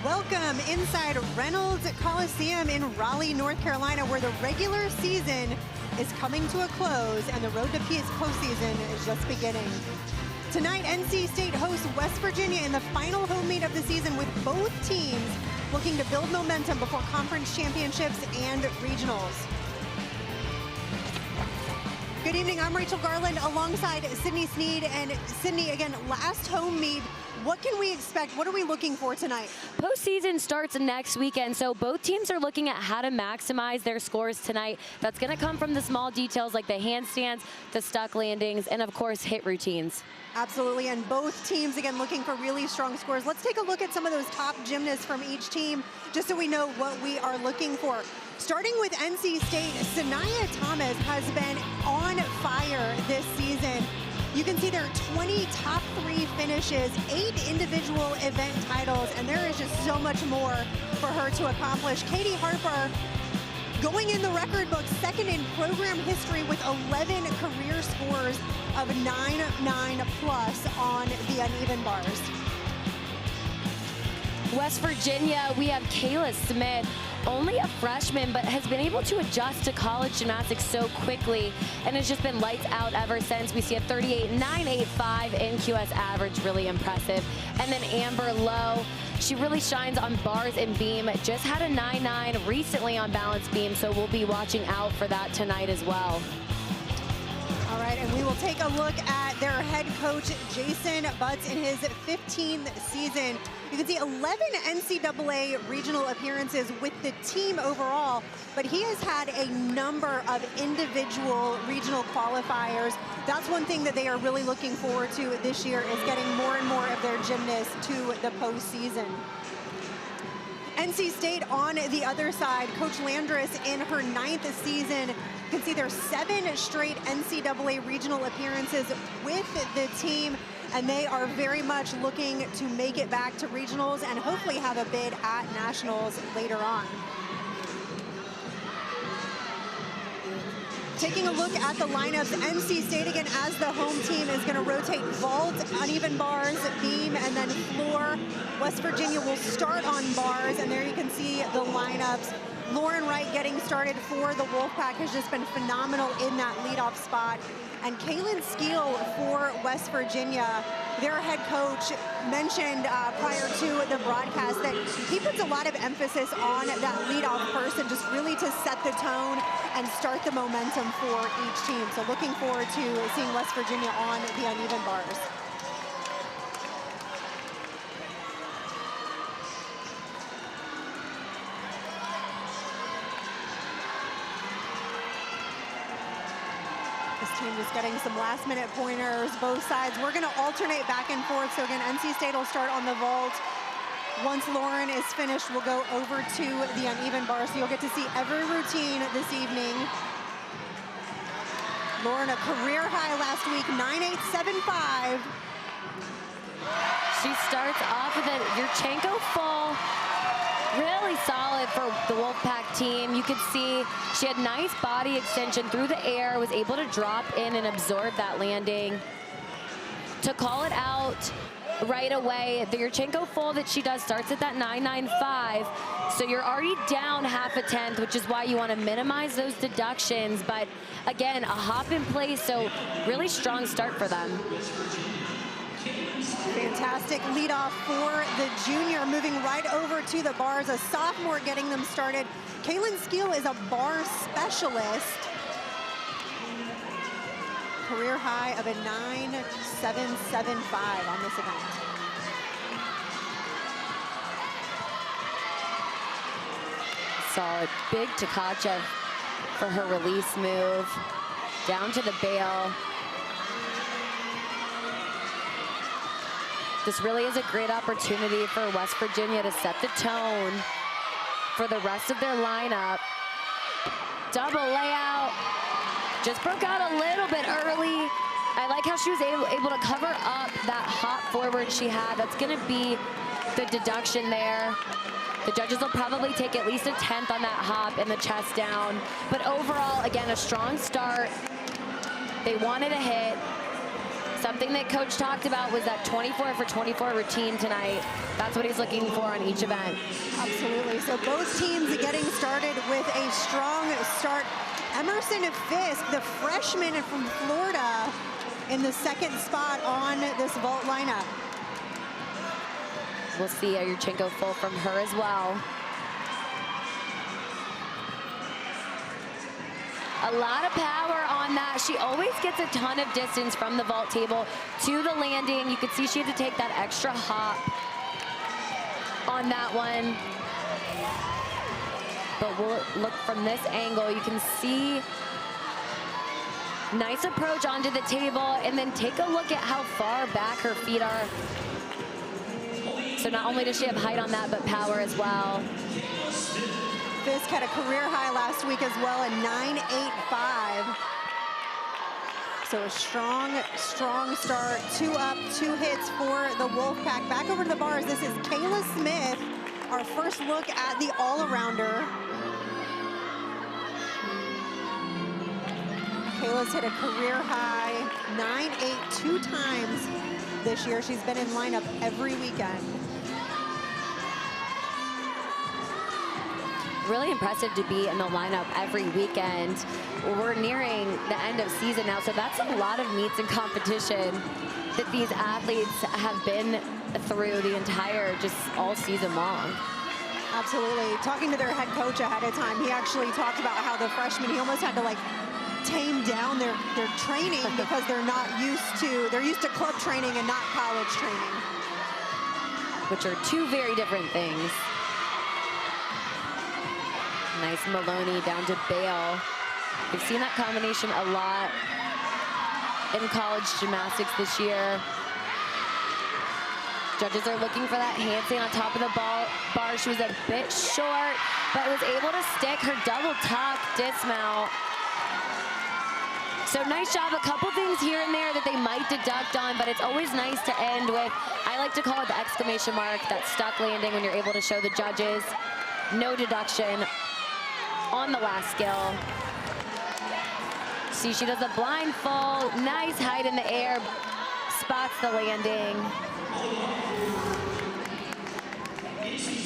Welcome inside Reynolds Coliseum in Raleigh, North Carolina, where the regular season is coming to a close and the road to postseason is just beginning. Tonight, NC State hosts West Virginia in the final home meet of the season, with both teams looking to build momentum before conference championships and regionals. Good evening, I'm Rachel Garland alongside Sydney Sneed. And Sydney, again, last home meet. What can we expect? What are we looking for tonight? Postseason starts next weekend, so both teams are looking at how to maximize their scores tonight. That's going to come from the small details like the handstands, the stuck landings, and of course hit routines. Absolutely, and both teams, again, looking for really strong scores. Let's take a look at some of those top gymnasts from each team, just so we know what we are looking for. Starting with NC State, Sanaya Thomas has been on fire this season. You can see there are 20 top 3 finishes, 8 individual event titles, and there is just so much more for her to accomplish. Katie Harper going in the record book, second in program history with 11 career scores of 9.9 plus on the uneven bars. West Virginia, we have Kayla Smith, only a freshman, but has been able to adjust to college gymnastics so quickly and has just been lights out ever since. We see a 38.985 NQS average, really impressive. And then Amber Lowe, she really shines on bars and beam, just had a 9.9 recently on balance beam, so we'll be watching out for that tonight as well. All right, and we will take a look at their head coach, Jason Butts, in his 15th season. You can see 11 NCAA regional appearances with the team overall, but he has had a number of individual regional qualifiers. That's one thing that they are really looking forward to this year, is getting more and more of their gymnasts to the postseason. NC State on the other side, Coach Landris in her 9th season. You can see there's 7 straight NCAA regional appearances with the team, and they are very much looking to make it back to regionals and hopefully have a bid at nationals later on. Taking a look at the lineups, NC State, again, as the home team, is going to rotate vault, uneven bars, beam, and then floor. West Virginia will start on bars, and there you can see the lineups. Lauren Wright getting started for the Wolfpack has just been phenomenal in that leadoff spot. And Kaylin Skeel for West Virginia, their head coach, mentioned prior to the broadcast that he puts a lot of emphasis on that leadoff person, just really to set the tone and start the momentum for each team. So looking forward to seeing West Virginia on the uneven bars. This team just getting some last-minute pointers, both sides. We're going to alternate back and forth. So again, NC State will start on the vault. Once Lauren is finished, we'll go over to the uneven bar. So you'll get to see every routine this evening. Lauren, a career high last week, 9.875. She starts off with a Yurchenko full. Really solid for the Wolfpack team. You could see she had nice body extension through the air, was able to drop in and absorb that landing. To call it out right away, the Yurchenko full that she does starts at that 9.95. So you're already down half a tenth, which is why you want to minimize those deductions. But again, a hop in place, so really strong start for them. Fantastic leadoff for the junior, moving right over to the bars. A sophomore getting them started. Kaylin Skeel is a bar specialist. Career high of a 9.775 on this event. Solid. Big Tkachev for her release move. Down to the bail. This really is a great opportunity for West Virginia to set the tone for the rest of their lineup. Double layout. Just broke out a little bit early. I like how she was able to cover up that hop forward she had. That's going to be the deduction there. The judges will probably take at least a 10th on that hop and the chest down. But overall, again, a strong start. They wanted a hit. Something that coach talked about was that 24 for 24 routine tonight. That's what he's looking for on each event. Absolutely. So both teams getting started with a strong start. Emerson Fisk, the freshman from Florida, in the second spot on this vault lineup. We'll see a Yurchenko full from her as well. A lot of power on that. She always gets a ton of distance from the vault table to the landing. You could see she had to take that extra hop on that one. But we'll look from this angle. You can see nice approach onto the table, and then take a look at how far back her feet are. So not only does she have height on that, but power as well. Fisk had a career high last week as well at 9.85. So a strong start. 2 up, 2 hits for the Wolfpack. Back over to the bars. This is Kayla Smith, our first look at the all-arounder. Kayla's hit a career high 9.8 2 times this year. She's been in lineup every weekend. Really impressive to be in the lineup every weekend. We're nearing the end of season now, so that's a lot of meets and competition that these athletes have been through the entire, just all season long. Absolutely. Talking to their head coach ahead of time, he actually talked about how the freshmen, he almost had to like tame down their training because they're used to club training and not college training. Which are two very different things. Nice Maloney down to Bale. We've seen that combination a lot in college gymnastics this year. Judges are looking for that handstand on top of the bar. She was a bit short, but was able to stick her double tuck dismount. So nice job. A couple things here and there that they might deduct on, but it's always nice to end with, I like to call it the exclamation mark, that stuck landing when you're able to show the judges no deduction on the last skill. See, she does a blindfold, nice height in the air, spots the landing.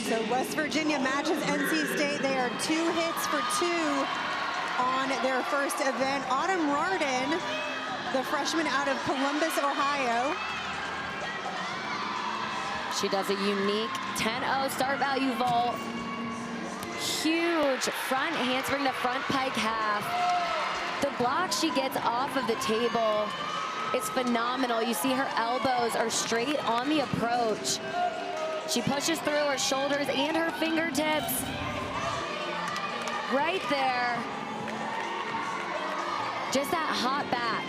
So West Virginia matches NC State. They are 2 hits for 2 on their first event. Autumn Rardin, the freshman out of Columbus, Ohio. She does a unique 10-0 start value vault. Huge front handspring to front pike half. The block she gets off of the table is phenomenal. You see her elbows are straight on the approach. She pushes through her shoulders and her fingertips. Right there. Just that hop back.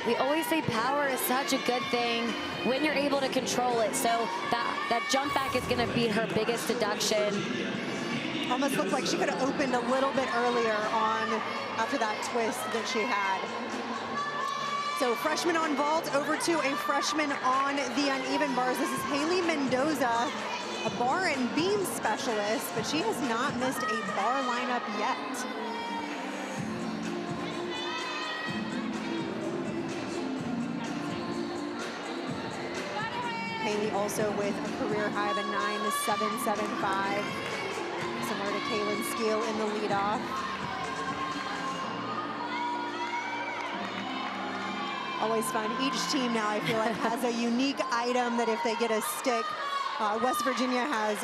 We always say power is such a good thing when you're able to control it. So that jump back is gonna be her biggest deduction. Almost looked like she could have opened a little bit earlier on after that twist that she had. So freshman on vault, over to a freshman on the uneven bars. This is Haley Mendoza, a bar and beam specialist, but she has not missed a bar lineup yet. Haley also with a career high of a 9.775. Similar to Kaylin Skeel in the leadoff. Always fun. Each team now, I feel like, has a unique item that if they get a stick, West Virginia has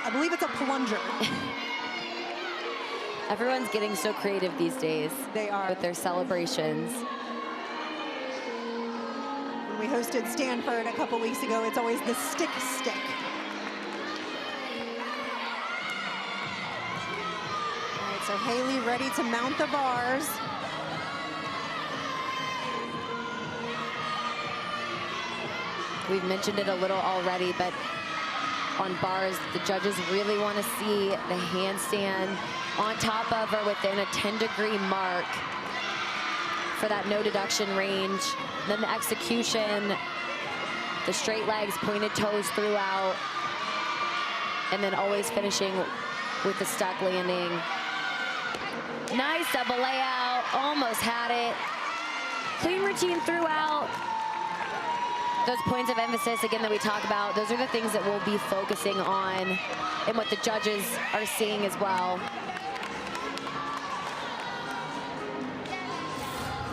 I believe it's a plunger. Everyone's getting so creative these days. They are. With their celebrations. When we hosted Stanford a couple weeks ago, it's always the stick. So Haley ready to mount the bars. We've mentioned it a little already, but on bars, the judges really want to see the handstand on top of or within a 10-degree mark for that no deduction range. Then the execution, the straight legs, pointed toes throughout, and then always finishing with the stuck landing. Nice double layout, almost had it. Clean routine throughout. those points of emphasis, again, that we talk about, those are the things that we'll be focusing on and what the judges are seeing as well.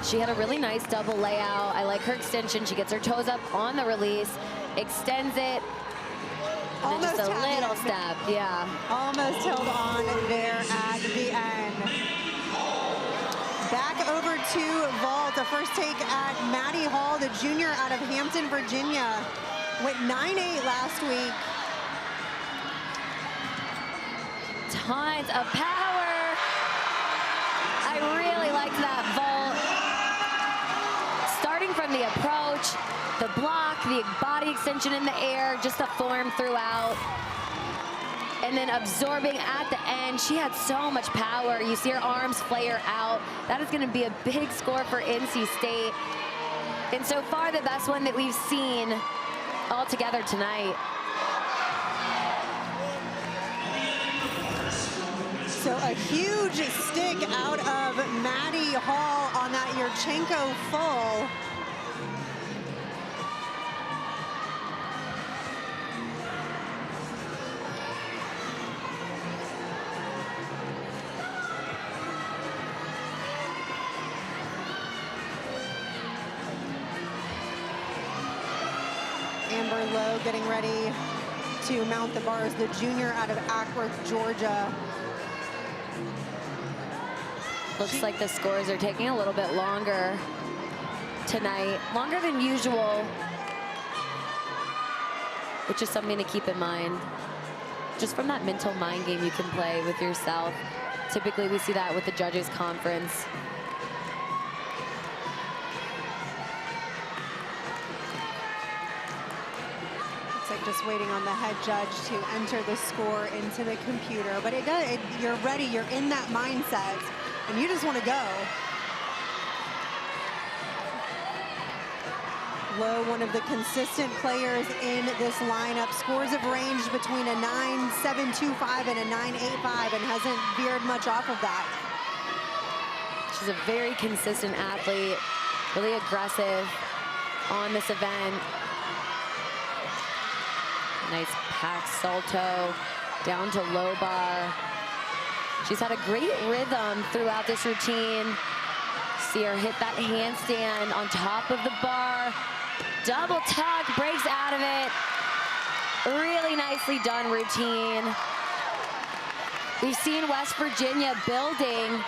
She had a really nice double layout. I like her extension. She gets her toes up on the release, extends it, and then just a little step, yeah. Almost held on there at the end. Back over to vault. A first take at Maddie Hall, the junior out of Hampton, Virginia. Went 9-8 last week. Tons of power. I really liked that vault. Starting from the approach, the block, the body extension in the air, just the form throughout. And then absorbing at the end. She had so much power. You see her arms flare out. That is going to be a big score for NC State. And so far, the best one that we've seen all together tonight. So a huge stick out of Maddie Hall on that Yurchenko full. Amber Lowe getting ready to mount the bars, the junior out of Ackworth, Georgia. Looks like the scores are taking a little bit longer tonight, longer than usual, which is something to keep in mind. Just from that mental mind game you can play with yourself. Typically we see that with the judges conference. Looks like just waiting on the head judge to enter the score into the computer, but it does, you're ready, you're in that mindset. And you just want to go. Lowe, one of the consistent players in this lineup. Scores have ranged between a 9.725 and a 9.85 and hasn't veered much off of that. She's a very consistent athlete, really aggressive on this event. Nice pack salto down to low bar. She's had a great rhythm throughout this routine. See her hit that handstand on top of the bar. Double tuck, breaks out of it. Really nicely done routine. We've seen West Virginia building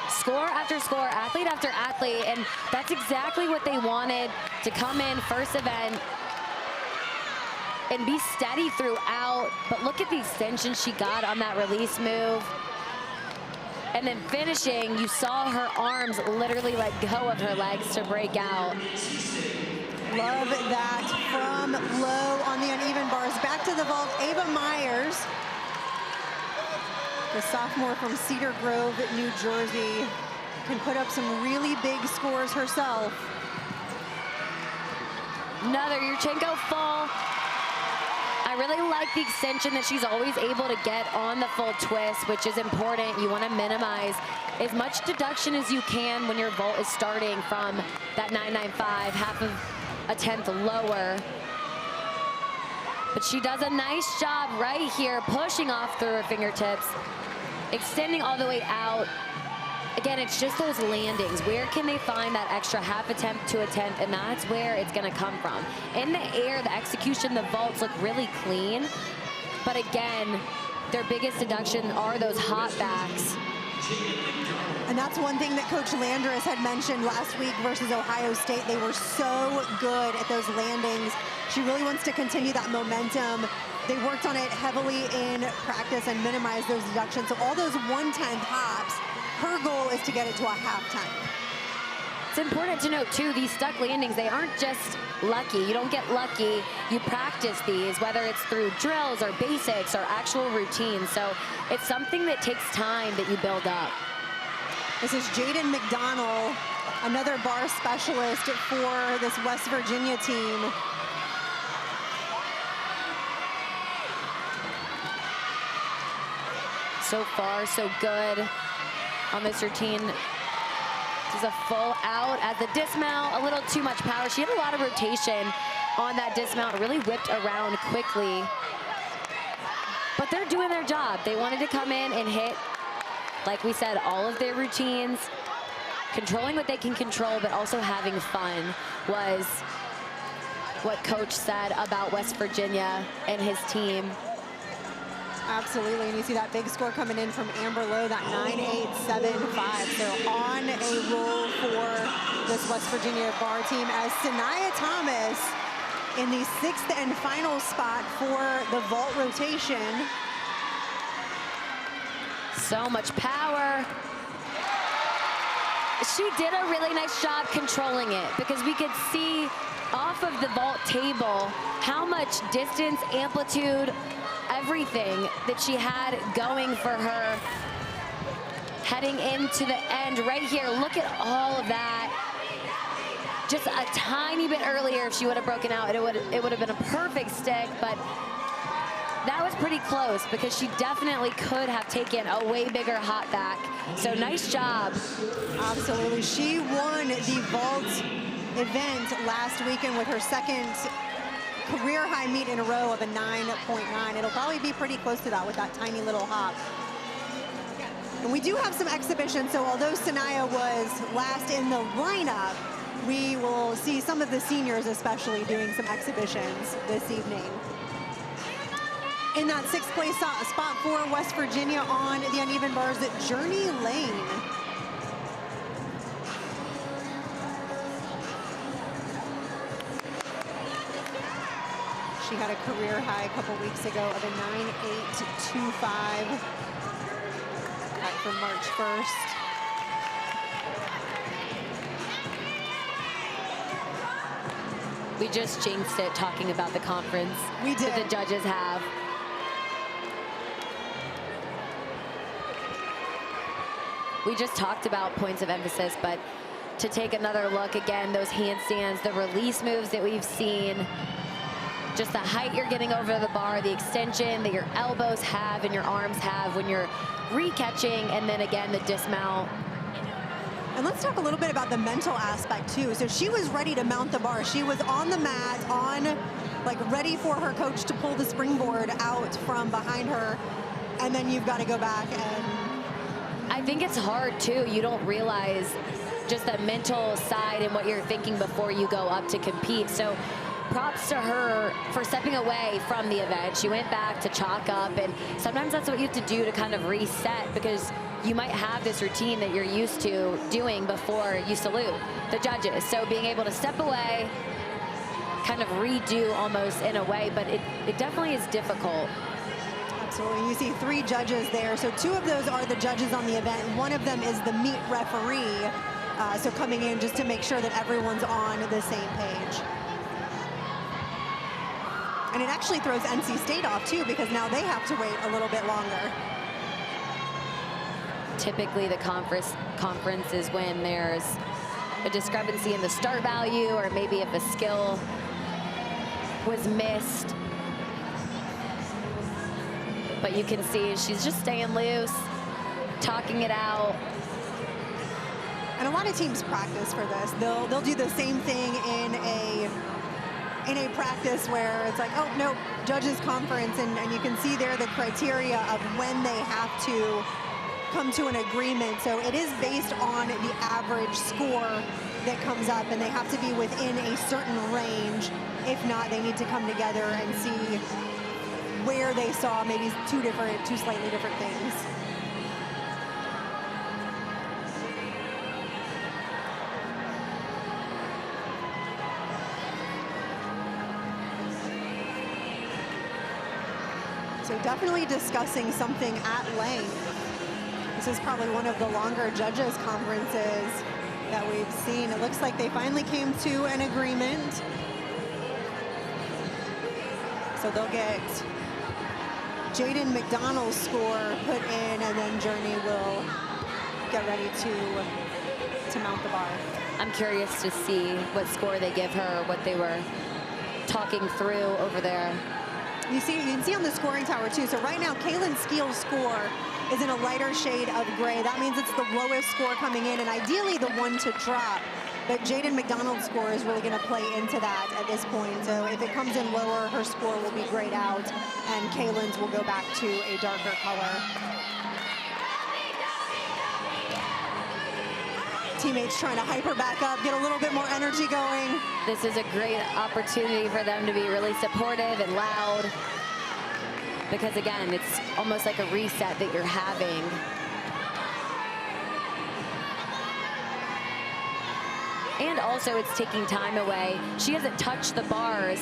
score after score, athlete after athlete, and that's exactly what they wanted to come in first event and be steady throughout. But look at the extension she got on that release move. And then finishing, you saw her arms literally let go of her legs to break out. Love that from Lowe on the uneven bars. Back to the vault, Ava Myers, the sophomore from Cedar Grove, New Jersey, can put up some really big scores herself. Another Yurchenko full. I really like the extension that she's always able to get on the full twist, which is important. You want to minimize as much deduction as you can when your vault is starting from that 9.95, half of a tenth lower. But she does a nice job right here, pushing off through her fingertips, extending all the way out. Again, it's just those landings. Where can they find that extra half attempt to a tenth? And that's where it's going to come from. In the air, the execution, the vaults look really clean. But again, their biggest deduction are those hot backs. And that's one thing that Coach Landris had mentioned last week versus Ohio State. They were so good at those landings. She really wants to continue that momentum. They worked on it heavily in practice and minimized those deductions. So all those 1/10 hops, her goal is to get it to a half time. It's important to note too, these stuck landings, they aren't just lucky. You don't get lucky. You practice these, whether it's through drills or basics or actual routines. So it's something that takes time that you build up. This is Jaden McDonald, another bar specialist for this West Virginia team. So far, so good on this routine. This is a full out at the dismount, a little too much power. She had a lot of rotation on that dismount, really whipped around quickly. But they're doing their job. They wanted to come in and hit, like we said, all of their routines, controlling what they can control, but also having fun was what Coach said about West Virginia and his team. Absolutely, and you see that big score coming in from Amber Lowe, that 9.875. So on a roll for this West Virginia bar team as Sanaya Thomas in the 6th and final spot for the vault rotation. So much power. She did a really nice job controlling it because we could see off of the vault table how much distance, amplitude, everything that she had going for her heading into the end right here. Look at all of that. Just a tiny bit earlier, if she would have broken out, it would have been a perfect stick, but that was pretty close because she definitely could have taken a way bigger hop back. So nice job. Absolutely. She won the vault event last weekend with her second career high meet in a row of a 9.9. It'll probably be pretty close to that with that tiny little hop. And we do have some exhibitions, so although Sanaya was last in the lineup, we will see some of the seniors especially doing some exhibitions this evening. In that 6th place spot for West Virginia on the uneven bars, Journey Lane. She had a career high a couple weeks ago of a 9.825 back from March 1st. We just jinxed it talking about the conference. We did. That the judges have. We just talked about points of emphasis, but to take another look again, those handstands, the release moves that we've seen, just the height you're getting over the bar, the extension that your elbows have and your arms have when you're re-catching, and then again, the dismount. And let's talk a little bit about the mental aspect too. So she was ready to mount the bar. She was on the mat, like ready for her coach to pull the springboard out from behind her. And then you've got to go back and... I think it's hard too. You don't realize just that mental side and what you're thinking before you go up to compete. So props to her for stepping away from the event. She went back to chalk up, and sometimes that's what you have to do to kind of reset, because you might have this routine that you're used to doing before you salute the judges. So being able to step away, kind of redo almost in a way, but it definitely is difficult. Absolutely. You see 3 judges there. So 2 of those are the judges on the event, and 1 of them is the meet referee. So coming in just to make sure that everyone's on the same page. And it actually throws NC State off too, because now they have to wait a little bit longer. Typically the conference is when there's a discrepancy in the start value, or maybe if a skill was missed. But you can see she's just staying loose, talking it out. And a lot of teams practice for this. They'll do the same thing in a practice where it's like, oh, no, judges conference, and you can see there the criteria of when they have to come to an agreement. So it is based on the average score that comes up, and they have to be within a certain range. If not, they need to come together and see where they saw maybe two slightly different things. So definitely discussing something at length. This is probably one of the longer judges conferences that we've seen. It looks like they finally came to an agreement. So they'll get Jaden McDonald's score put in, and then Journey will get ready to mount the bar. I'm curious to see what score they give her, what they were talking through over there. You can see on the scoring tower too. So right now, Kaylin Skeel's score is in a lighter shade of gray. That means it's the lowest score coming in, and ideally the one to drop. But Jaden McDonald's score is really going to play into that at this point. So if it comes in lower, her score will be grayed out, and Kaylin's will go back to a darker color. Teammates trying to hype her back up, get a little bit more energy going. This is a great opportunity for them to be really supportive and loud, because again, it's almost like a reset that you're having. And also it's taking time away. She hasn't touched the bars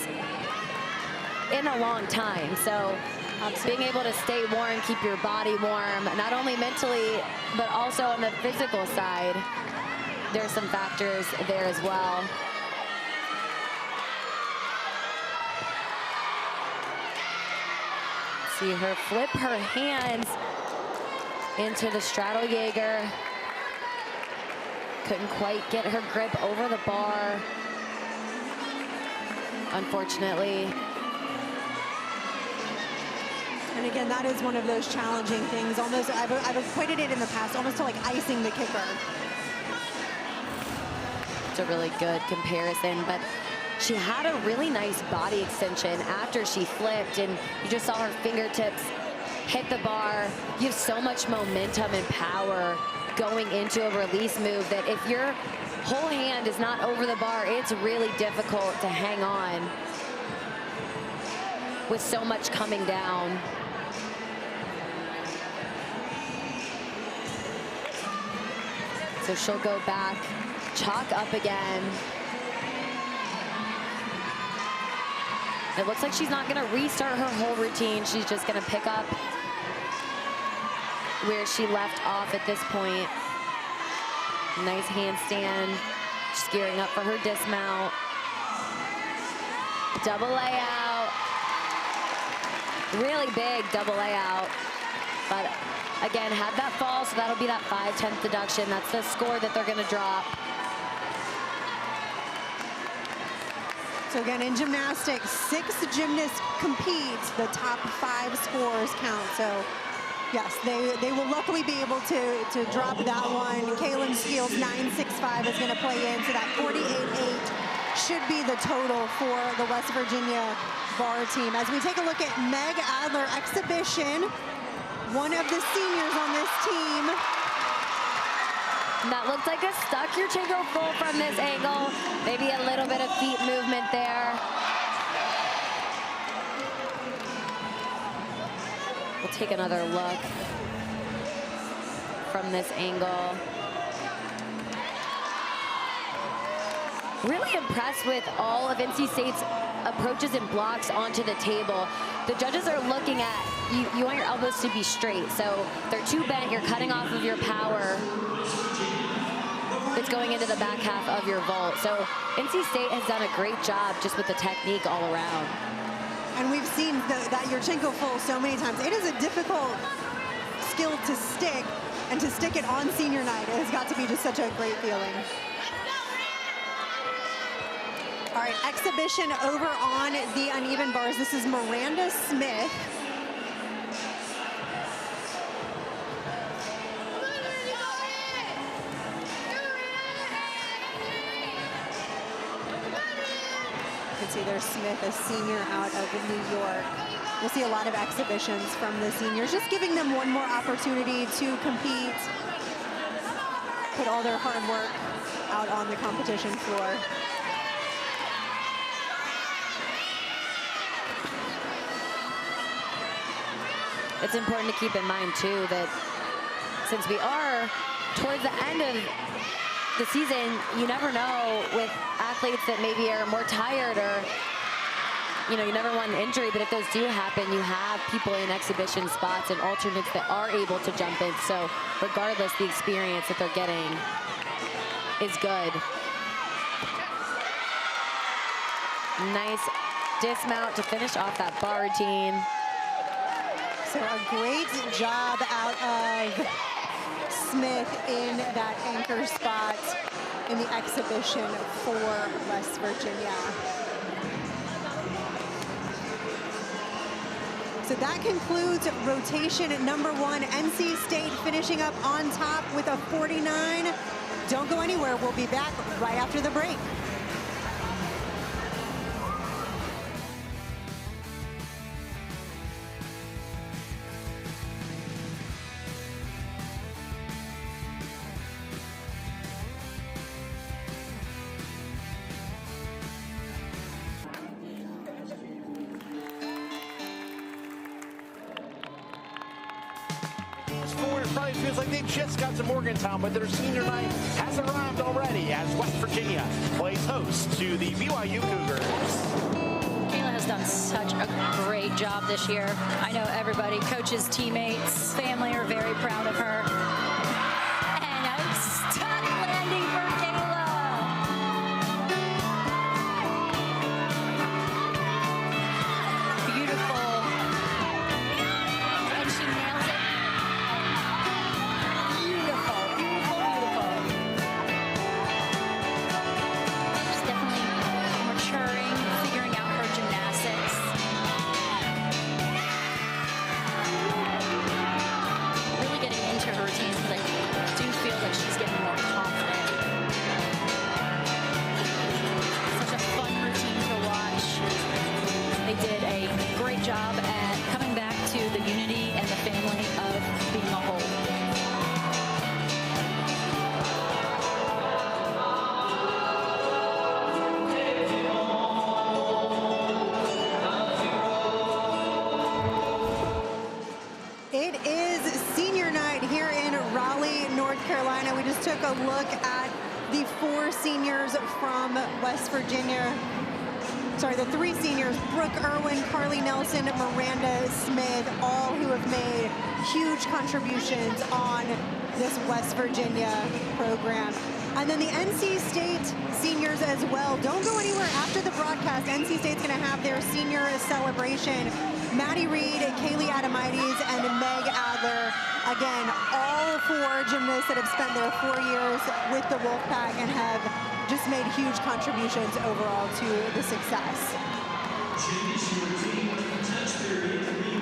in a long time, so being able to stay warm, keep your body warm, not only mentally, but also on the physical side. There's some factors there as well. See her flip her hands into the straddle Jaeger. Couldn't quite get her grip over the bar, unfortunately. And again, that is one of those challenging things. Almost, I've equated it in the past, almost to like icing the kicker. It's a really good comparison, but she had a really nice body extension after she flipped, and you just saw her fingertips hit the bar. You have so much momentum and power going into a release move that if your whole hand is not over the bar, it's really difficult to hang on with so much coming down. So she'll go back, chalk up again. It looks like she's not going to restart her whole routine. She's just going to pick up where she left off at this point. Nice handstand. She's gearing up for her dismount. Double layout. Really big double layout. But again, had that fall, so that'll be that 5/10 deduction. That's the score that they're going to drop. So again, in gymnastics, 6 gymnasts compete. The top 5 scores count. So yes, they will luckily be able to drop that one. Kaylin Steele's 9.65 is going to play in, so that 48.8 should be the total for the West Virginia bar team. As we take a look at Meg Adler exhibition, one of the seniors on this team. That looked like a stuck Yurchenko full from this angle. Maybe a little bit of feet movement there. We'll take another look from this angle. Really impressed with all of NC State's approaches and blocks onto the table. The judges are looking at, you want your elbows to be straight. So they're too bent, you're cutting off of your power. It's going into the back half of your vault. So NC State has done a great job just with the technique all around. And we've seen that Yurchenko full so many times. It is a difficult skill to stick, and to stick it on senior night, it has got to be just such a great feeling. All right, exhibition over on the uneven bars. This is Miranda Smith. You can see there's Smith, a senior out of New York. We'll see a lot of exhibitions from the seniors, just giving them one more opportunity to compete, put all their hard work out on the competition floor. It's important to keep in mind, too, that since we are towards the end of the season, you never know with athletes that maybe are more tired, or, you know, you never want an injury, but if those do happen, you have people in exhibition spots and alternates that are able to jump in. So regardless, the experience that they're getting is good. Nice dismount to finish off that bar routine. So a great job out of Smith in that anchor spot in the exhibition for West Virginia. So that concludes rotation number 1. NC State finishing up on top with a 49. Don't go anywhere. We'll be back right after the break. It probably feels like they just got to Morgantown, but their senior night has arrived already as West Virginia plays host to the BYU Cougars. Kayla has done such a great job this year. I know everybody, coaches, teammates, family are very proud of her. And a stunt landing for Kayla. Beautiful. And she nails it. Beautiful, beautiful, beautiful. She's definitely maturing, figuring out her gymnastics. Really getting into her routines because I do feel that she's getting more confident. Such a fun routine to watch. They did a great job at coming back to the unity and the family of being a whole. It is senior night here in Raleigh, North Carolina. We just took a look at the 4 seniors from West Virginia. Sorry, the 3 seniors, Brooke Irwin, Carly Nelson, Miranda Smith, all who have made huge contributions on this West Virginia program. And then the NC State seniors as well. Don't go anywhere after the broadcast. NC State's gonna have their senior celebration. Maddie Reed, Kaylee Adamides, and Meg Adler. Again, all 4 gymnasts that have spent their 4 years with the Wolfpack and have just made huge contributions overall to the success.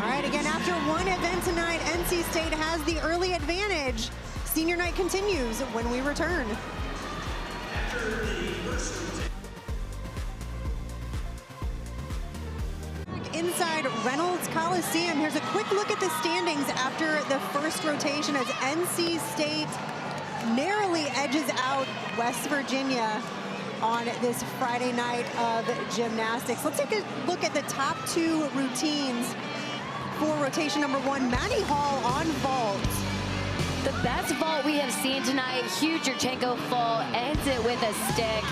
All right, again, after one event tonight, NC State has the early advantage. Senior night continues when we return. Inside Reynolds Coliseum, here's a quick look at the standings after the first rotation as NC State narrowly edges out West Virginia on this Friday night of gymnastics. Let's take a look at the top 2 routines for rotation number 1. Maddie Hall on vault. The best vault we have seen tonight, huge Yurchenko full, ends it with a stick.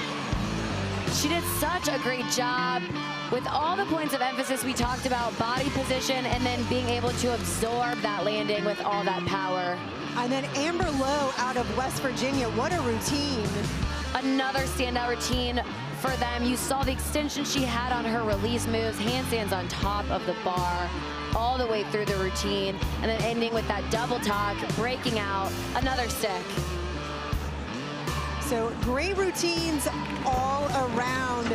She did such a great job with all the points of emphasis we talked about, body position, and then being able to absorb that landing with all that power. And then Amber Lowe out of West Virginia, what a routine. Another standout routine for them. You saw the extension she had on her release moves, handstands on top of the bar, all the way through the routine, and then ending with that double tuck, breaking out, another stick. So great routines all around.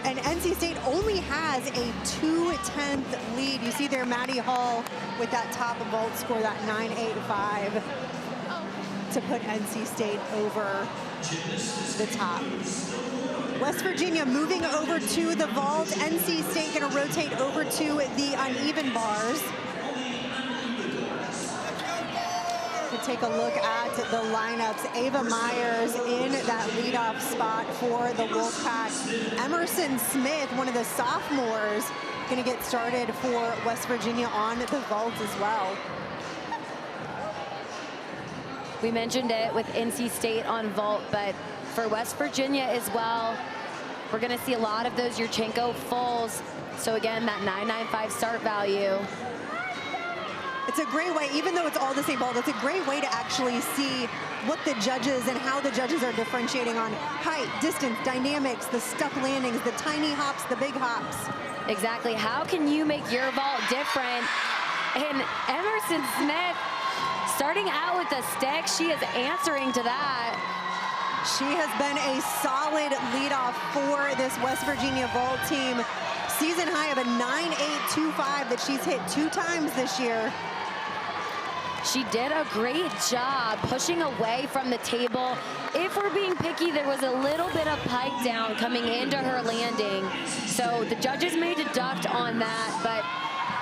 And NC State only has a 2/10 lead. You see there Maddie Hall with that top vault score, that 9.85, to put NC State over the top. West Virginia moving over to the vault. NC State gonna rotate over to the uneven bars. To take a look at the lineups, Ava Myers in that leadoff spot for the Wolfpack. Emerson Smith, one of the sophomores, gonna get started for West Virginia on the vault as well. We mentioned it with NC State on vault, but for West Virginia as well, we're gonna see a lot of those Yurchenko fulls. So again, that 9.95 start value. It's a great way, even though it's all the same vault, it's a great way to actually see what the judges and how the judges are differentiating on height, distance, dynamics, the stuck landings, the tiny hops, the big hops. Exactly, how can you make your vault different? And Emerson Smith, starting out with the stick, she is answering to that. She has been a solid leadoff for this West Virginia vault team. season high of a 9.825 that she's hit 2 times this year. She did a great job pushing away from the table. If we're being picky, there was a little bit of pike down coming into her landing. So the judges may deduct on that, but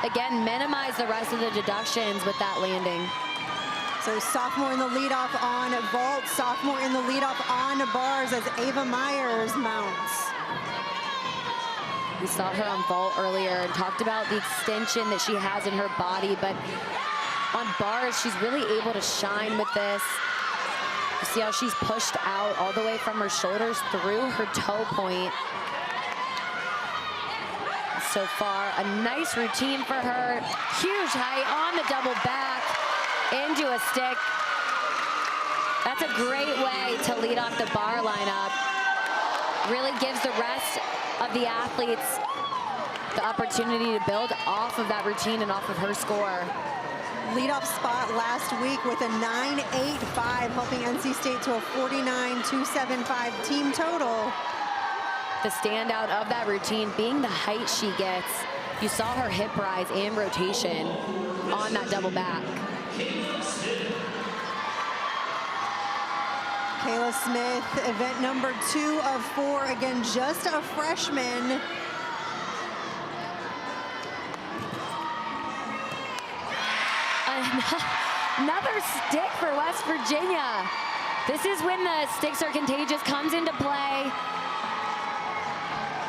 again, minimize the rest of the deductions with that landing. So sophomore in the leadoff on vault, sophomore in the leadoff on bars as Ava Myers mounts. We saw her on vault earlier and talked about the extension that she has in her body, but on bars, she's really able to shine with this. You see how she's pushed out all the way from her shoulders through her toe point. So far, a nice routine for her. Huge height on the double back into a stick. That's a great way to lead off the bar lineup. Really gives the rest of the athletes the opportunity to build off of that routine and off of her score. Leadoff spot last week with a 9.85, helping NC State to a 49.275 team total. The standout of that routine being the height she gets. You saw her hip rise and rotation on that double back. Kayla Smith, event number 2 of 4, again, just a freshman. Another stick for West Virginia. This is when the sticks are contagious, comes into play.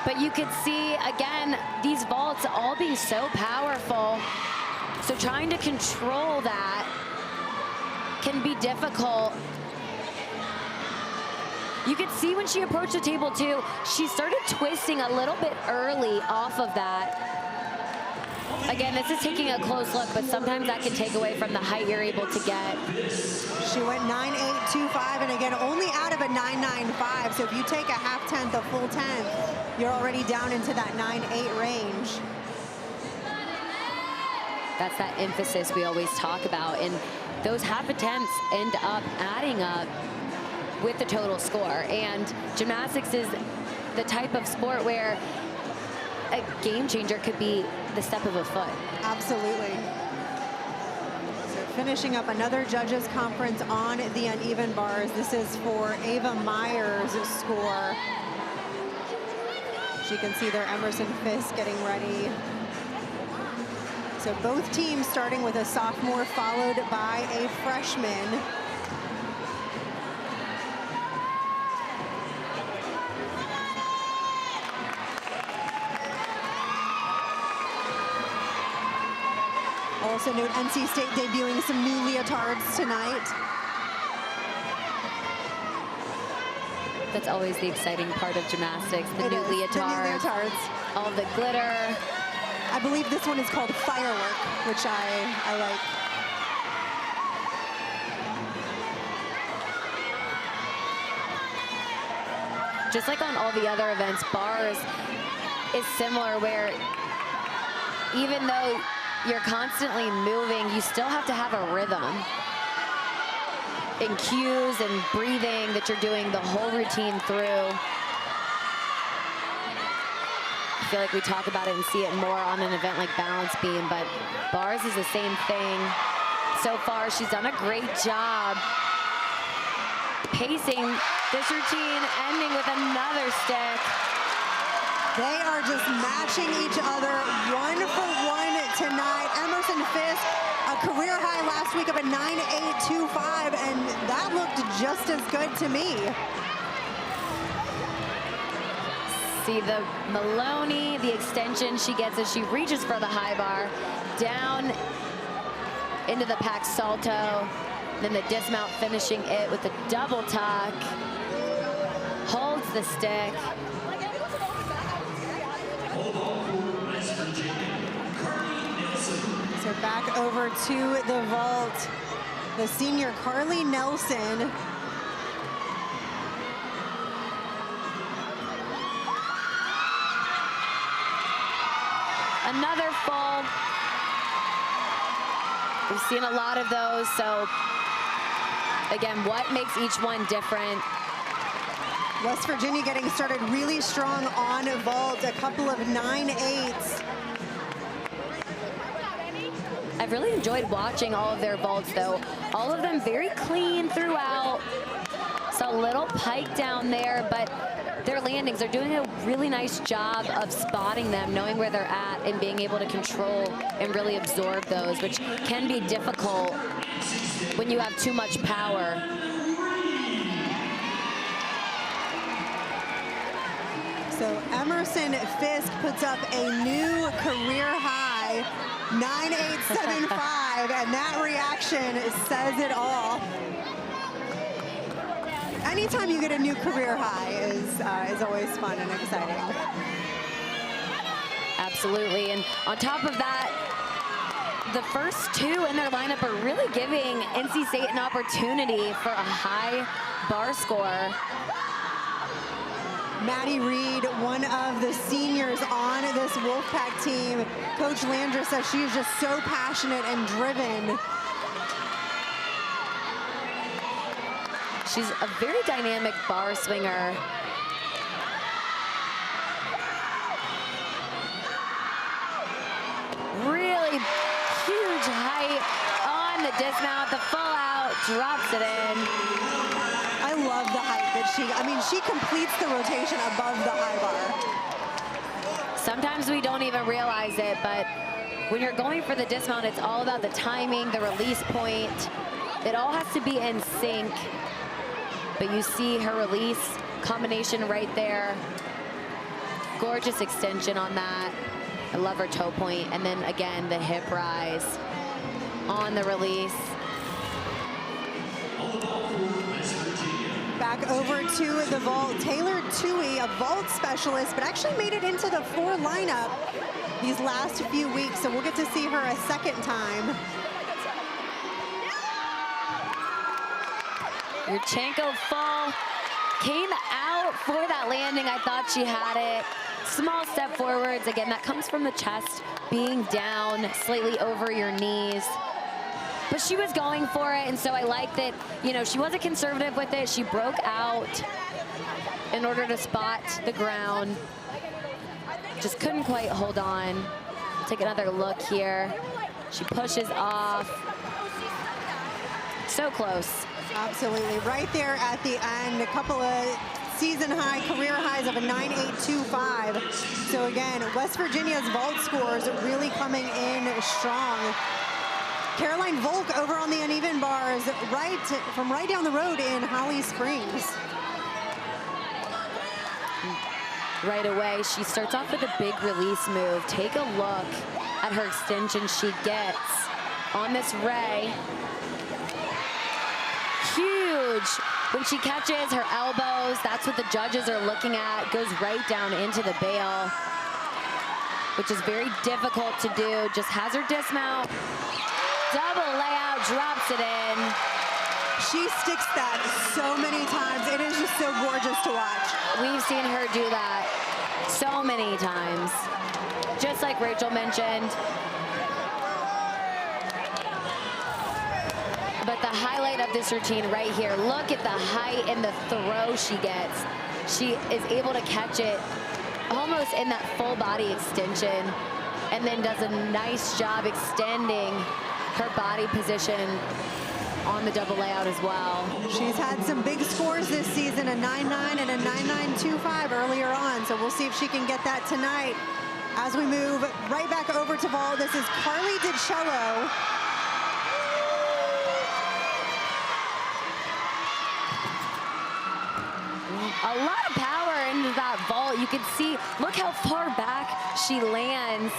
But you could see, again, these vaults all being so powerful. So trying to control that can be difficult. You could see when she approached the table too, she started twisting a little bit early off of that. Again, this is taking a close look, but sometimes that can take away from the height you're able to get. She went 9.825, and again, only out of a 9.95. So if you take a half tenth, a full tenth, you're already down into that 9.8 range. That's that emphasis we always talk about, and those half attempts end up adding up with the total score. And gymnastics is the type of sport where a game changer could be the step of a foot. Absolutely. So finishing up another judges conference on the uneven bars. This is for Ava Myers' score. As you can see there, Emerson Fisk getting ready. So both teams starting with a sophomore followed by a freshman. Also note NC State debuting some new leotards tonight. That's always the exciting part of gymnastics, the new leotards. The new leotards. All the glitter. I believe this one is called Firework, which I like. Just like on all the other events, bars is similar, where even though you're constantly moving, you still have to have a rhythm and cues and breathing that you're doing the whole routine through. I feel like we talk about it and see it more on an event like balance beam, but bars is the same thing. So far, she's done a great job pacing this routine, ending with another stick. They are just matching each other 1 for 1 tonight. Emerson Fisk, a career high last week of a 9.825, and that looked just as good to me. See the Maloney, the extension she gets as she reaches for the high bar, down into the pack salto, then the dismount finishing it with a double tuck, holds the stick. So back over to the vault, the senior Carly Nelson. Another full. We've seen a lot of those, so again, what makes each one different? West Virginia getting started really strong on vault, a couple of 9.8s. I've really enjoyed watching all of their vaults, though. All of them very clean throughout. So a little pike down there, but their landings are doing a really nice job of spotting them, knowing where they're at, and being able to control and really absorb those, which can be difficult when you have too much power. So Emerson Fisk puts up a new career high, 9.875, and that reaction says it all. Anytime you get a new career high is always fun and exciting. Absolutely, and on top of that, the first two in their lineup are really giving NC State an opportunity for a high bar score. Maddie Reed, one of the seniors on this Wolfpack team. Coach Landra says she is just so passionate and driven. She's a very dynamic bar swinger. Really huge height on the dismount, the full out, drops it in. I love the height that she completes the rotation above the high bar. Sometimes we don't even realize it, but when you're going for the dismount, it's all about the timing, the release point. It all has to be in sync. But you see her release combination right there. Gorgeous extension on that. I love her toe point. And then again, the hip rise on the release. Back over to the vault. Taylor Toohey, a vault specialist, but actually made it into the 4 lineup these last few weeks. So we'll get to see her a second time. Yurchenko full, came out for that landing. I thought she had it. Small step forwards. Again, that comes from the chest being down slightly over your knees. But she was going for it, and so I like that, you know, she wasn't conservative with it. She broke out in order to spot the ground. Just couldn't quite hold on. Take another look here. She pushes off. So close. Absolutely, right there at the end, a couple of season high, career highs of a 9.825. So again, West Virginia's vault scores really coming in strong. Caroline Volk over on the uneven bars, from right down the road in Holly Springs. Right away, she starts off with a big release move. Take a look at her extension she gets on this ray. Huge. When she catches her elbows, that's what the judges are looking at. Goes right down into the bail, which is very difficult to do. Just has her dismount. Double layout, drops it in. She sticks that so many times. It is just so gorgeous to watch. We've seen her do that so many times. Just like Rachel mentioned. But the highlight of this routine right here, look at the height and the throw she gets. She is able to catch it almost in that full body extension, and then does a nice job extending her body position on the double layout as well. She's had some big scores this season, a 9.9 and a 9.925 earlier on, so we'll see if she can get that tonight. As we move right back over to vault, this is Carly DiCello. A lot of power into that vault. You can see, look how far back she lands.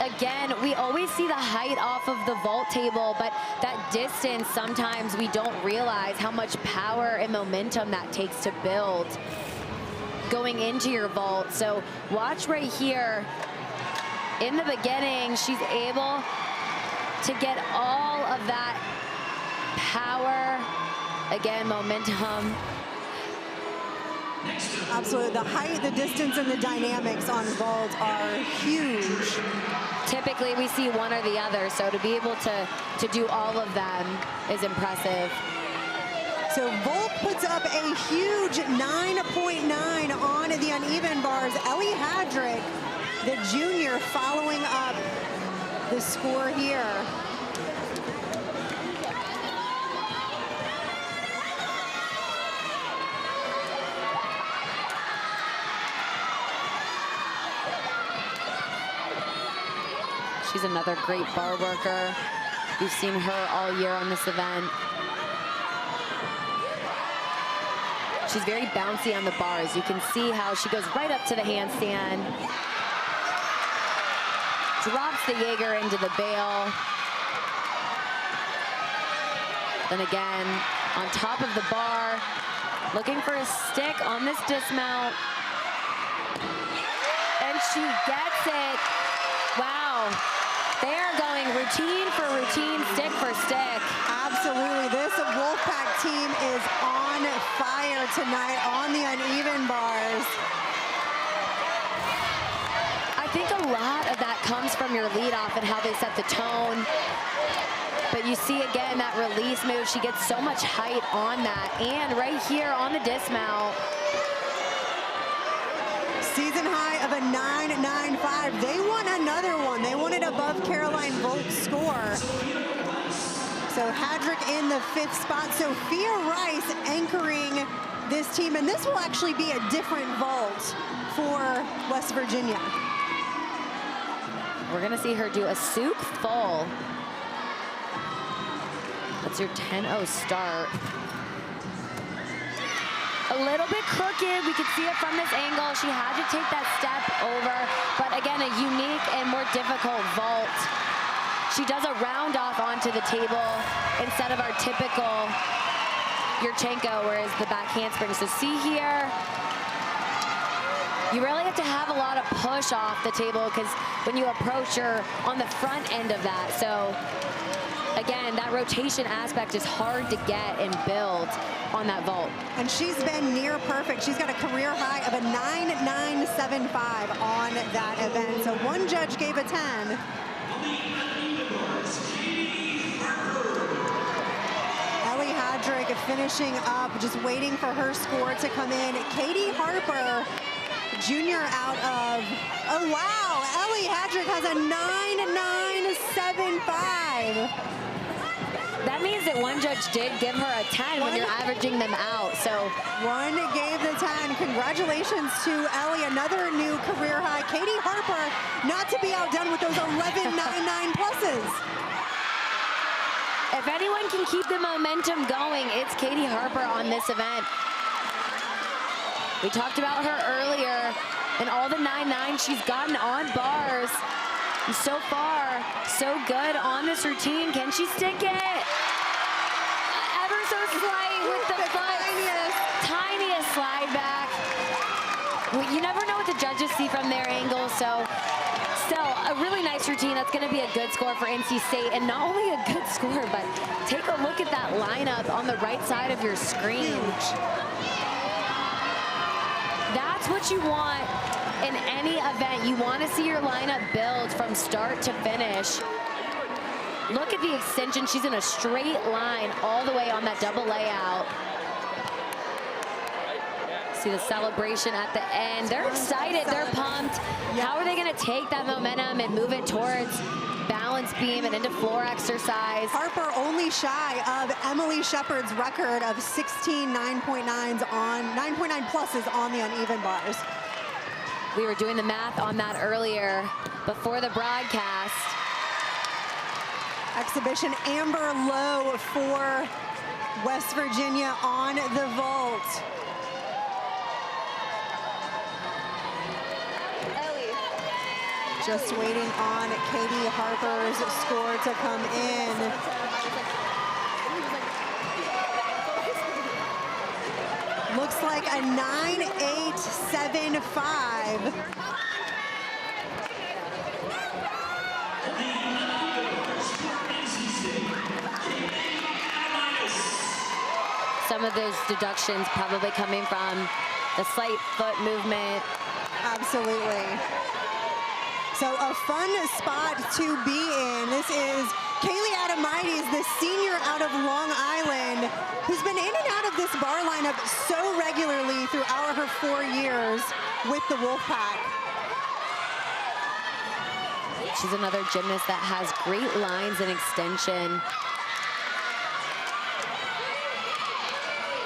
Again, we always see the height off of the vault table, but that distance, sometimes we don't realize how much power and momentum that takes to build going into your vault. So watch right here. In the beginning, she's able to get all of that power. Again, momentum. Absolutely, the height, the distance, and the dynamics on vault are huge. Typically, we see one or the other, so to be able to do all of them is impressive. So Volk puts up a huge 9.9 on the uneven bars. Ellie Hadrick, the junior, following up the score here. She's another great bar worker. We've seen her all year on this event. She's very bouncy on the bars. You can see how she goes right up to the handstand. Drops the Jaeger into the bail. Then again, on top of the bar, looking for a stick on this dismount. And she gets it. Wow. They are going routine for routine, stick for stick. Absolutely. This Wolfpack team is on fire tonight on the uneven bars. I think a lot of that comes from your leadoff and how they set the tone. But you see again that release move. She gets so much height on that. And right here on the dismount. Season high of a 9.95. They won another one. They won it above Caroline Volk's score. So Hadrick in the 5th spot. Sophia Rice anchoring this team. And this will actually be a different vault for West Virginia. We're going to see her do a Souk full. That's your 10-0 start. A little bit crooked. We could see it from this angle. She had to take that step over. But again, a unique and more difficult vault. She does a round off onto the table instead of our typical Yurchenko, whereas the back handspring. So see here, you really have to have a lot of push off the table because when you approach, you're on the front end of that. So again, that rotation aspect is hard to get and build on that vault. And she's been near perfect. She's got a career high of a 9.975 on that event. So one judge gave a 10. Ellie Hadrick finishing up, just waiting for her score to come in. Katie Harper, junior out of, oh wow, Ellie Hadrick has a 9.975. That means that one judge did give her a 10 when you're averaging them out. So one gave the 10. Congratulations to Ellie, another new career high. Katie Harper, not to be outdone with those 11.99 pluses. If anyone can keep the momentum going, it's Katie Harper on this event. We talked about her earlier and all the 9.9 she's gotten on bars. And so far, so good on this routine. Can she stick it? Ever so slight with the tiniest slide back. You never know what the judges see from their angle, so still a really nice routine. That's going to be a good score for NC State, and not only a good score, but take a look at that lineup on the right side of your screen. That's what you want in any event. You want to see your lineup build from start to finish. Look at the extension. She's in a straight line all the way on that double layout. See the celebration at the end. They're excited, they're pumped. How are they going to take that momentum and move it towards balance beam and into floor exercise? Harper only shy of Emily Shepard's record of 16 9.9s on 9.9 pluses on the uneven bars. We were doing the math on that earlier before the broadcast. Exhibition Amber Lowe for West Virginia on the vault. Just waiting on Katie Harper's score to come in. Looks like a 9.875. Some of those deductions probably coming from the slight foot movement. Absolutely. So a fun spot to be in. This is Kaylee Adamides, the senior out of Long Island, who's been in and out of this bar lineup so regularly throughout her 4 years with the Wolfpack. She's another gymnast that has great lines and extension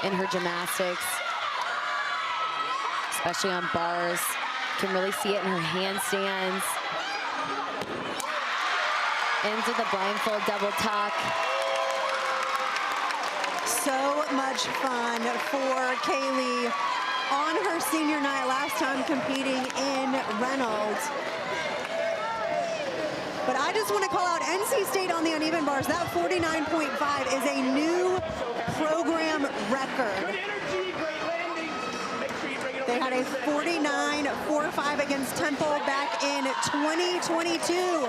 in her gymnastics, especially on bars. Can really see it in her handstands. Into the blindfold double tuck. So much fun for Kaylee on her senior night, last time competing in Reynolds. But I just want to call out NC State on the uneven bars. That 49.5 is a new program record. They had a 49.45 against Temple back in 2022.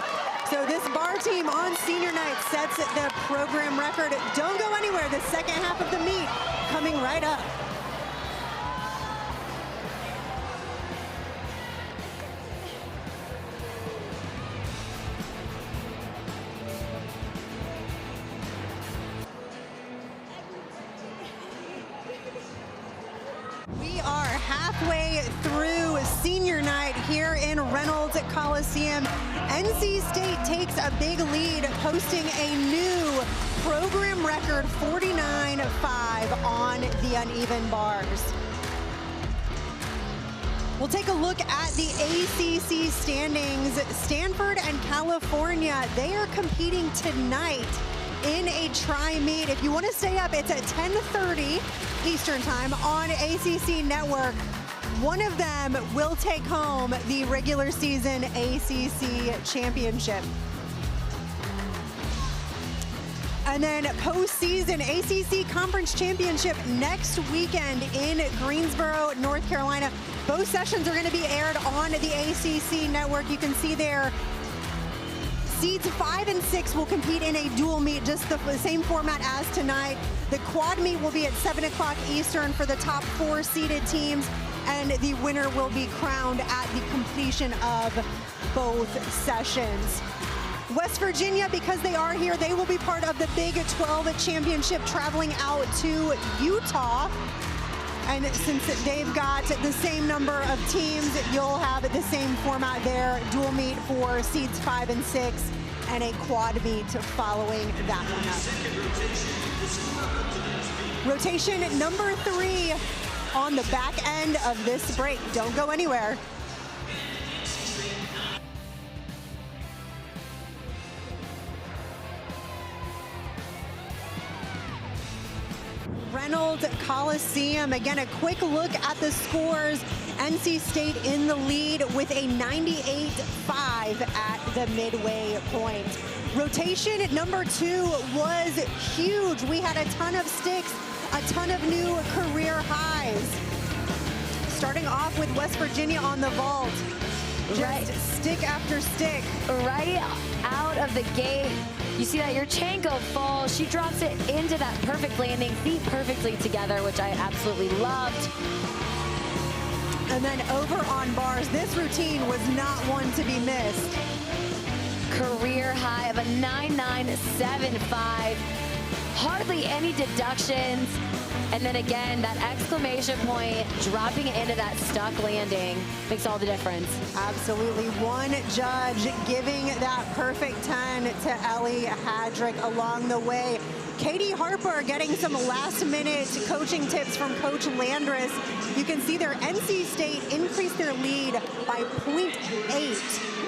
So this bar team on senior night sets the program record. Don't go anywhere. The second half of the meet coming right up. We are halfway through senior night here in Reynolds Coliseum. NC State takes a big lead, posting a new program record 49.5 on the uneven bars. We'll take a look at the ACC standings. Stanford and California, they are competing tonight in a tri-meet. If you want to stay up, it's at 10:30 Eastern time on ACC Network. One of them will take home the regular season ACC championship. And then postseason ACC Conference Championship next weekend in Greensboro, North Carolina. Both sessions are going to be aired on the ACC Network. You can see there seeds 5 and 6 will compete in a dual meet, just the same format as tonight. The quad meet will be at 7 o'clock Eastern for the top 4 seeded teams, and the winner will be crowned at the completion of both sessions. West Virginia, because they are here, they will be part of the Big 12 championship, traveling out to Utah. And since they've got the same number of teams, you'll have the same format there, dual meet for seeds 5 and 6, and a quad meet following that one up. Rotation number 3 on the back end of this break. Don't go anywhere. Reynolds Coliseum. Again, a quick look at the scores. NC State in the lead with a 98.5 at the midway point. Rotation at number 2 was huge. We had a ton of sticks, a ton of new career highs. Starting off with West Virginia on the vault. Just stick after stick. Right out of the gate, you see that Yurchenko falls. She drops it into that perfect landing, feet perfectly together, which I absolutely loved. And then over on bars, this routine was not one to be missed. Career high of a 9.975. Hardly any deductions. And then again, that exclamation point, dropping it into that stuck landing, makes all the difference. Absolutely. One judge giving that perfect 10 to Ellie Hadrick along the way. Katie Harper getting some last-minute coaching tips from Coach Landris. You can see their NC State increased their lead by 0.8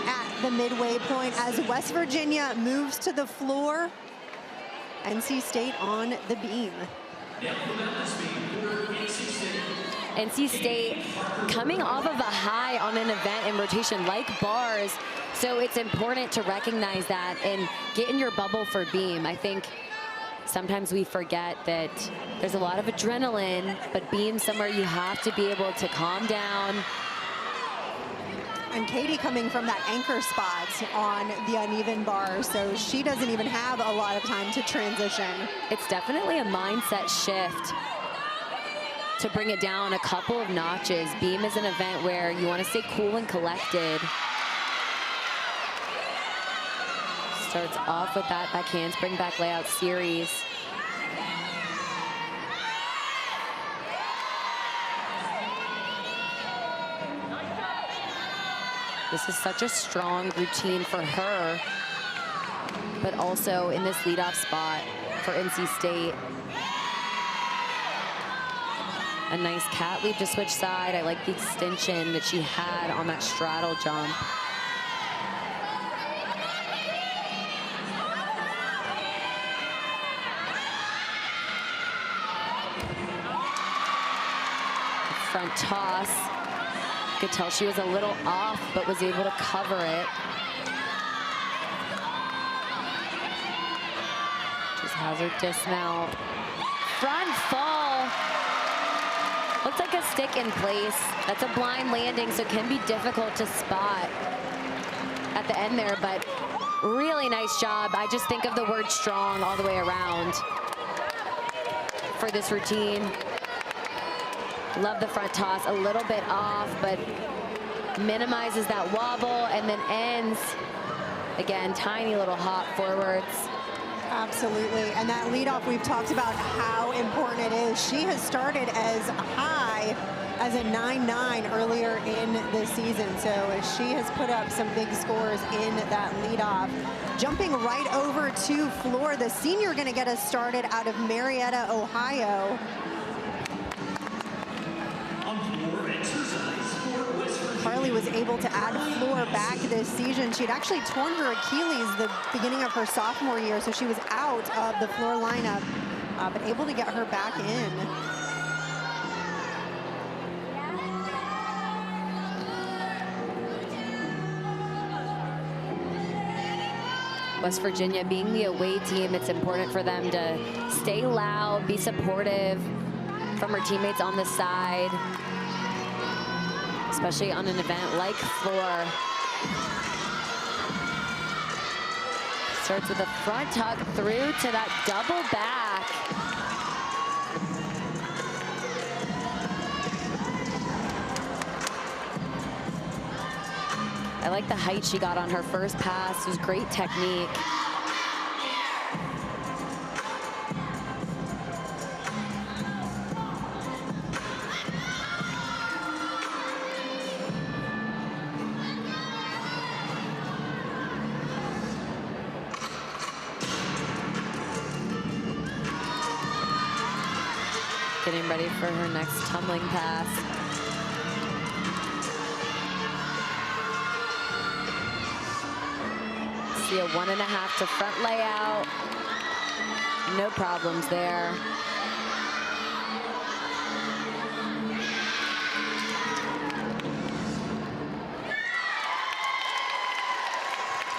at the midway point as West Virginia moves to the floor. NC State on the beam. NC State coming off of a high on an event in rotation like bars, so it's important to recognize that and get in your bubble for beam. I think sometimes we forget that there's a lot of adrenaline, but beam somewhere you have to be able to calm down. And Katie coming from that anchor spot on the uneven bar, so she doesn't even have a lot of time to transition. It's definitely a mindset shift to bring it down a couple of notches. Beam is an event where you want to stay cool and collected. Starts off with that back handspring, back layout series. This is such a strong routine for her, but also in this leadoff spot for NC State. A nice cat leap to switch side. I like the extension that she had on that straddle jump. Front toss. You could tell she was a little off, but was able to cover it. Just has her dismount. Front fall. Looks like a stick in place. That's a blind landing, so it can be difficult to spot at the end there, but really nice job. I just think of the word strong all the way around for this routine. Love the front toss, a little bit off, but minimizes that wobble and then ends, again, tiny little hop forwards. Absolutely, and that leadoff, we've talked about how important it is. She has started as high as a 9-9 earlier in the season, so she has put up some big scores in that leadoff. Jumping right over to floor, the senior gonna get us started out of Marietta, Ohio. Carly was able to add floor back this season. She'd actually torn her Achilles the beginning of her sophomore year, so she was out of the floor lineup, but able to get her back in. West Virginia being the away team, it's important for them to stay loud, be supportive from her teammates on the side, especially on an event like floor. Starts with a front tuck through to that double back. I like the height she got on her first pass. It was great technique. Getting ready for her next tumbling pass. See a 1.5 to front layout. No problems there.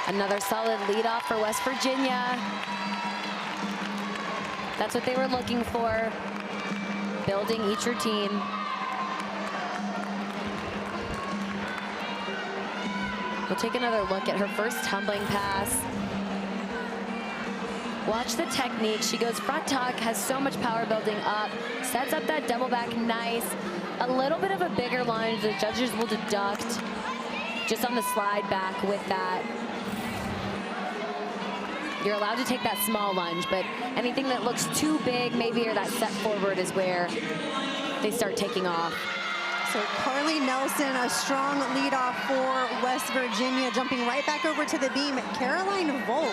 Another solid leadoff for West Virginia. That's what they were looking for. Building each routine. We'll take another look at her first tumbling pass. Watch the technique. She goes front tuck, has so much power building up, sets up that double back nice. A little bit of a bigger lunge. The judges will deduct just on the slide back with that. You're allowed to take that small lunge, but anything that looks too big, maybe, or that set forward is where they start taking off. So Carly Nelson, a strong leadoff for West Virginia, jumping right back over to the beam. Caroline Volk.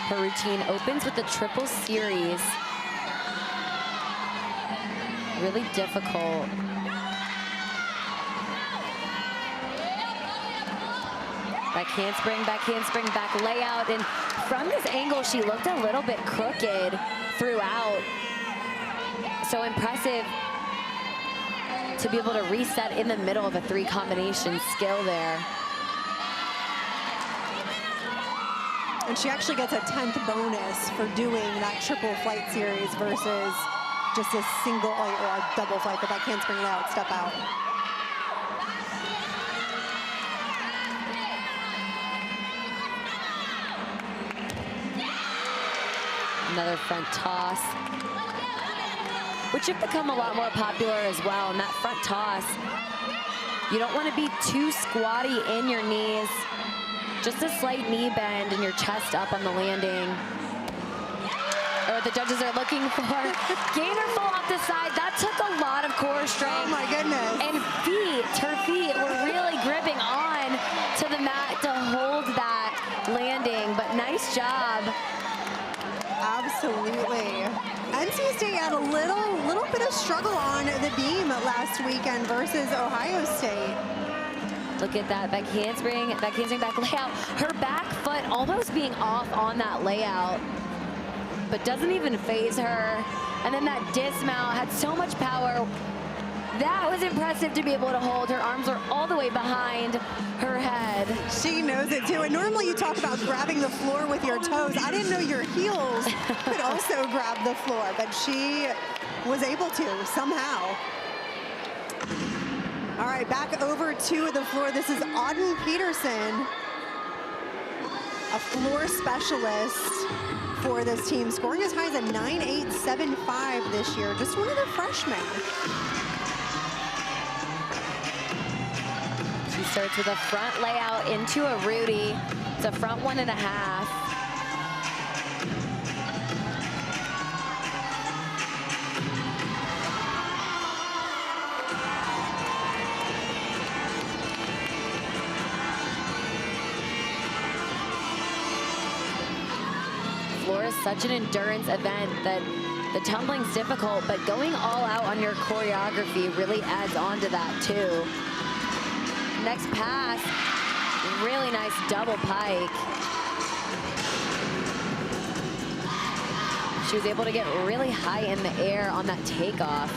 Her routine opens with the triple series. Really difficult. Back handspring, back layout. And from this angle, she looked a little bit crooked throughout. So impressive to be able to reset in the middle of a 3 combination skill there. And she actually gets a 10th bonus for doing that triple flight series versus just a single or a double flight, the back handspring layout, step out. Another front toss. which have become a lot more popular as well. And that front toss, you don't want to be too squatty in your knees. Just a slight knee bend and your chest up on the landing. Or what the judges are looking for. Gainer full off the side. That took a lot of core strength. Oh my goodness. And her feet were really gripping on to the mat to hold that landing. But nice job. Absolutely. NC State had a little bit of struggle on the beam last weekend versus Ohio State. Look at that back handspring, back layout. Her back foot almost being off on that layout, but doesn't even phase her. And then that dismount had so much power. That was impressive to be able to hold. Her arms were all the way behind her head. She knows it too. And normally you talk about grabbing the floor with your toes. I didn't know your heels could also grab the floor, but she was able to somehow. All right, back over to the floor. This is Auden Peterson, a floor specialist for this team, scoring as high as a 9.875 this year. Just one of the freshmen. She starts with a front layout into a Rudy. It's a front 1.5. Floor is such an endurance event that the tumbling's difficult, but going all out on your choreography really adds on to that too. Next pass, really nice double pike. She was able to get really high in the air on that takeoff.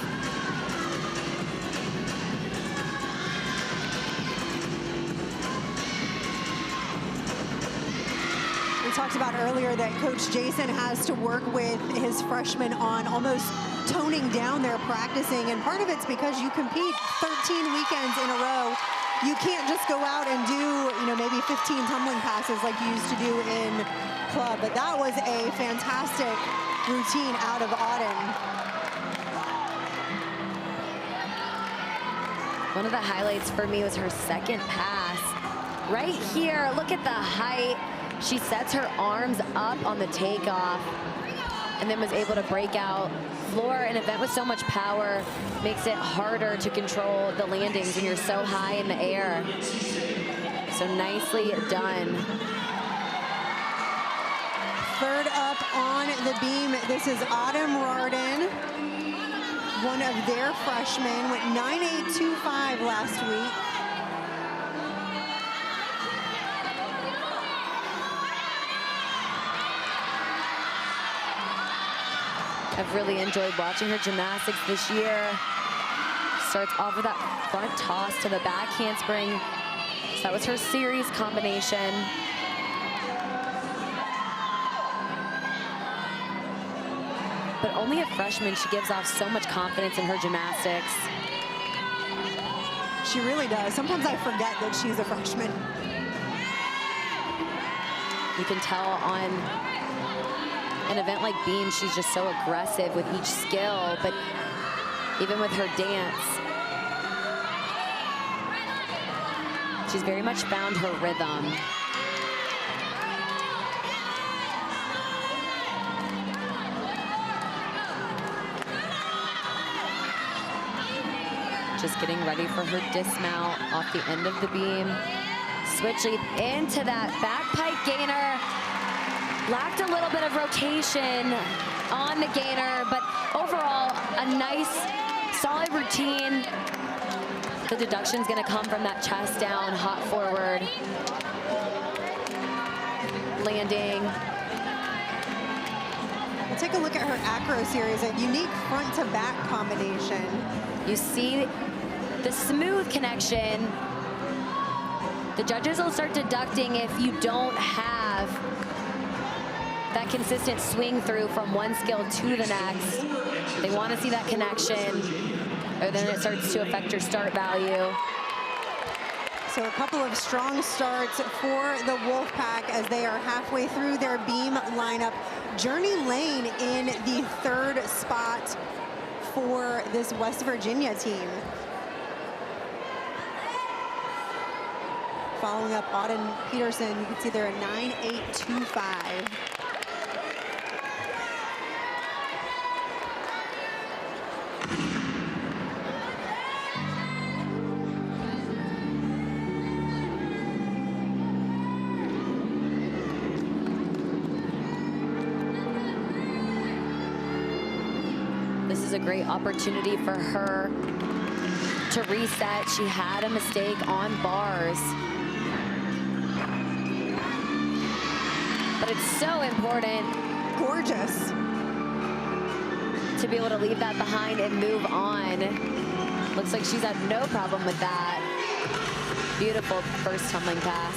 We talked about earlier that Coach Jason has to work with his freshmen on almost toning down their practicing, and part of it's because you compete 13 weekends in a row. You can't just go out and do, maybe 15 tumbling passes like you used to do in club, but that was a fantastic routine out of Auden. One of the highlights for me was her second pass. Right here, look at the height. She sets her arms up on the takeoff and then was able to break out. Floor, an event with so much power, makes it harder to control the landings when you're so high in the air. So nicely done. Third up on the beam, this is Autumn Rarden, one of their freshmen, went 9.825 last week. I've really enjoyed watching her gymnastics this year. Starts off with that front toss to the back handspring. So that was her series combination. But only a freshman, she gives off so much confidence in her gymnastics. She really does. Sometimes I forget that she's a freshman. You can tell on an event like beam, she's just so aggressive with each skill, but even with her dance, she's very much found her rhythm. Just getting ready for her dismount off the end of the beam. Switch lead into that back pike gainer. Lacked a little bit of rotation on the gainer, but overall, a nice, solid routine. The deduction's gonna come from that chest down, hot forward, landing. We'll take a look at her acro series, a unique front to back combination. You see the smooth connection. The judges will start deducting if you don't have that consistent swing through from one skill to the next. They want to see that connection, or then it starts to affect your start value. So a couple of strong starts for the Wolfpack as they are halfway through their beam lineup. Journey Lane in the third spot for this West Virginia team. Following up Auden Peterson, you can see they're a 9.825. This is a great opportunity for her to reset. She had a mistake on bars. But it's so important. Gorgeous. To be able to leave that behind and move on. Looks like she's had no problem with that. Beautiful first tumbling pass.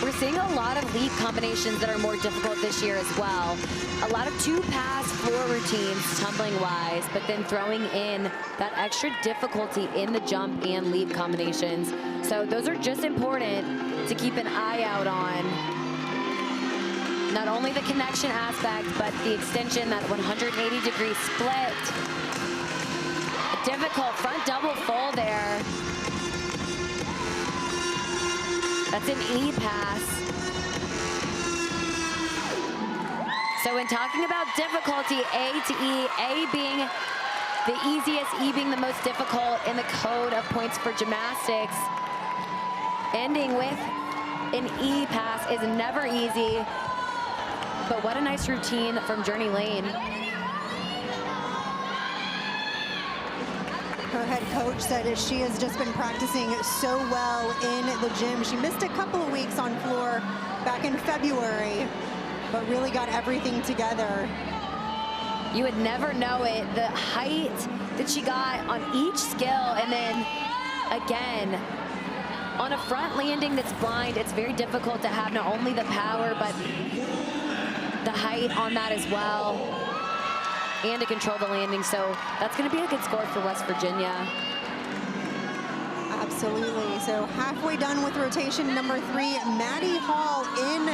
We're seeing a lot of leap combinations that are more difficult this year as well. A lot of two-pass floor routines, tumbling-wise, but then throwing in that extra difficulty in the jump and leap combinations. So those are just important to keep an eye out on. Not only the connection aspect, but the extension, that 180-degree split. A difficult front double full there. That's an E pass. So when talking about difficulty, A to E, A being the easiest, E being the most difficult in the code of points for gymnastics, ending with an E pass is never easy. But what a nice routine from Journey Lane. Her head coach said she has just been practicing so well in the gym. She missed a couple of weeks on floor back in February, but really got everything together. You would never know it, the height that she got on each skill, and then again, on a front landing that's blind, it's very difficult to have not only the power, but the height on that as well, and to control the landing. So that's going to be a good score for West Virginia. Absolutely. So halfway done with rotation number 3, Maddie Hall in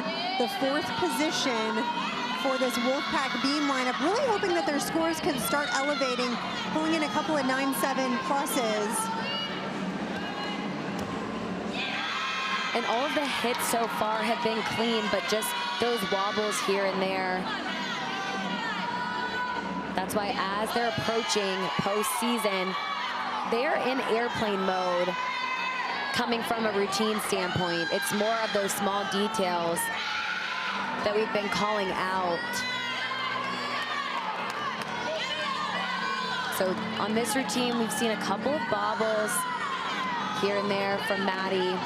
the 4th position for this Wolfpack beam lineup. Really hoping that their scores can start elevating, pulling in a couple of 9.7 pluses. And all of the hits so far have been clean, but just those wobbles here and there. That's why as they're approaching postseason, they're in airplane mode coming from a routine standpoint. It's more of those small details that we've been calling out. So on this routine, we've seen a couple of bobbles here and there from Maddie.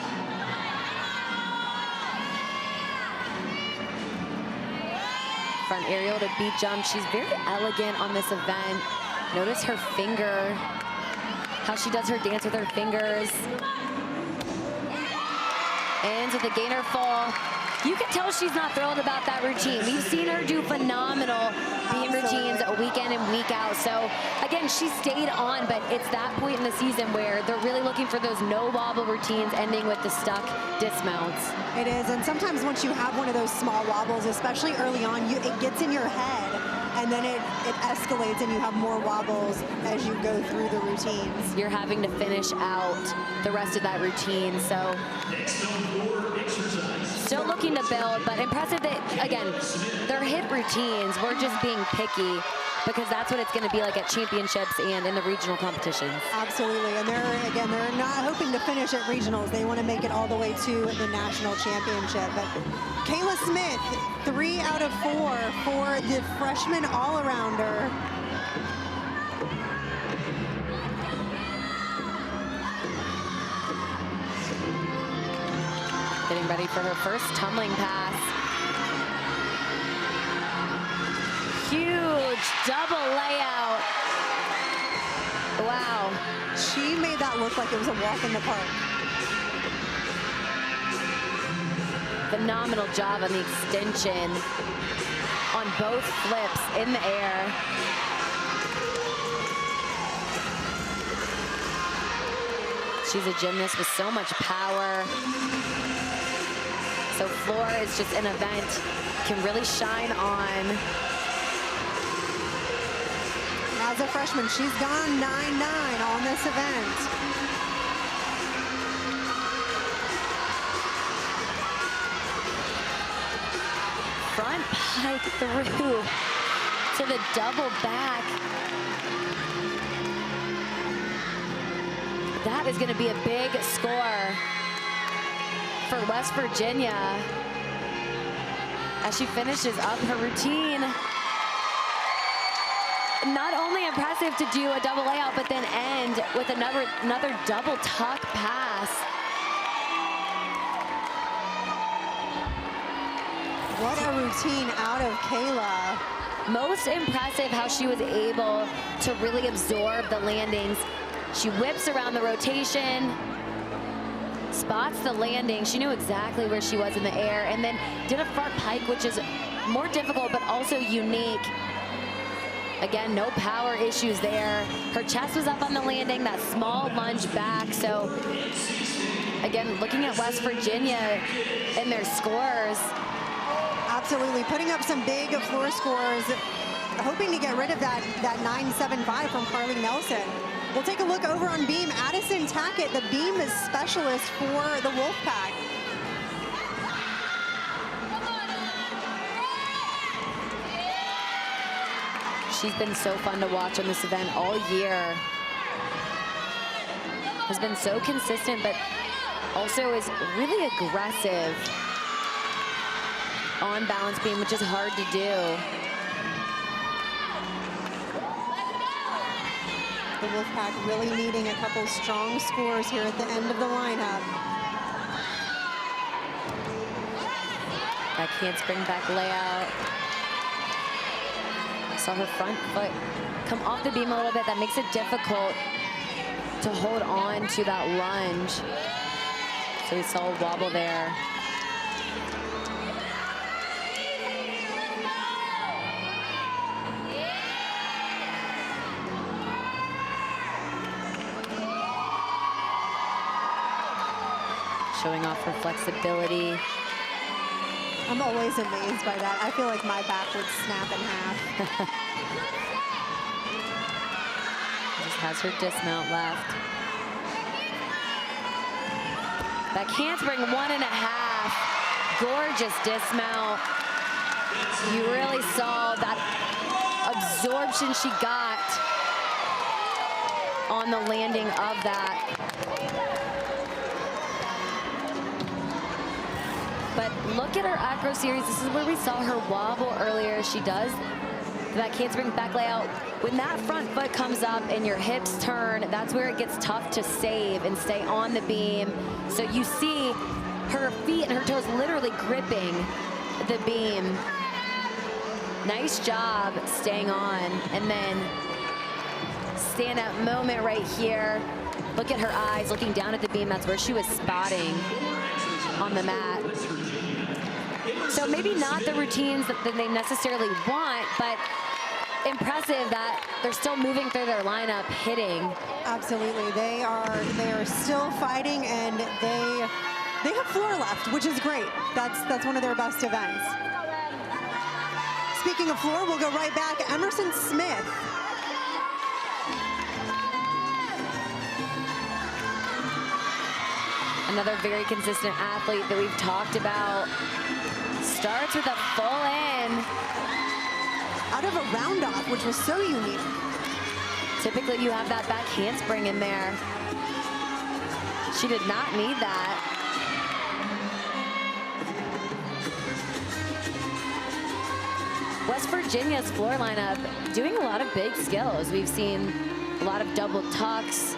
Front aerial to beat jump. She's very elegant on this event. Notice her finger, how she does her dance with her fingers. Ends with a gainer fall. You can tell she's not thrilled about that routine. We've seen her do phenomenal beam routines week in and week out. So again, she stayed on, but it's that point in the season where they're really looking for those no wobble routines ending with the stuck dismounts. It is, and sometimes once you have one of those small wobbles, especially early on, it gets in your head, and then it escalates and you have more wobbles as you go through the routines. You're having to finish out the rest of that routine, so still looking to build, but impressive that, again, their hit routines, we're just being picky because that's what it's going to be like at championships and in the regional competitions. Absolutely, and they're not hoping to finish at regionals. They want to make it all the way to the national championship. But Kayla Smith, 3 out of 4 for the freshman all-arounder. Getting ready for her first tumbling pass. Huge double layout. Wow. She made that look like it was a walk in the park. Phenomenal job on the extension on both flips in the air. She's a gymnast with so much power. So floor is just an event can really shine on. As a freshman, she's gone 9-9 on this event. Front pike through to the double back. That is going to be a big score for West Virginia as she finishes up her routine. Not only impressive to do a double layout, but then end with another double tuck pass. What a routine out of Kayla. Most impressive how she was able to really absorb the landings. She whips around the rotation, spots the landing. She knew exactly where she was in the air, and then did a front pike, which is more difficult, but also unique. Again, no power issues there. Her chest was up on the landing, that small lunge back. So again, looking at West Virginia and their scores. Absolutely, putting up some big floor scores, hoping to get rid of that 9.75 from Carly Nelson. We'll take a look over on beam. Addison Tackett, the beam specialist for the Wolfpack. She's been so fun to watch on this event all year. Has been so consistent, but also is really aggressive on balance beam, which is hard to do. The Wolfpack really needing a couple strong scores here at the end of the lineup. That can't spring back layout. Saw her front foot come off the beam a little bit. That makes it difficult to hold on to that lunge. So we saw a wobble there. Showing off her flexibility. I'm always amazed by that. I feel like my back would snap in half. Just has her dismount left. That handspring 1.5. Gorgeous dismount. You really saw that absorption she got on the landing of that. But look at her acro series. This is where we saw her wobble earlier. She does that handspring back layout. When that front foot comes up and your hips turn, that's where it gets tough to save and stay on the beam. So you see her feet and her toes literally gripping the beam. Nice job staying on. And then standout moment right here. Look at her eyes looking down at the beam. That's where she was spotting on the mat. So maybe not the routines that they necessarily want, but impressive that they're still moving through their lineup, hitting. Absolutely, they are still fighting, and they have floor left, which is great. That's one of their best events. Speaking of floor, we'll go right back. Emerson Smith. Another very consistent athlete that we've talked about. Starts with a full in. Out of a round off, which was so unique. Typically you have that back handspring in there. She did not need that. West Virginia's floor lineup doing a lot of big skills. We've seen a lot of double tucks,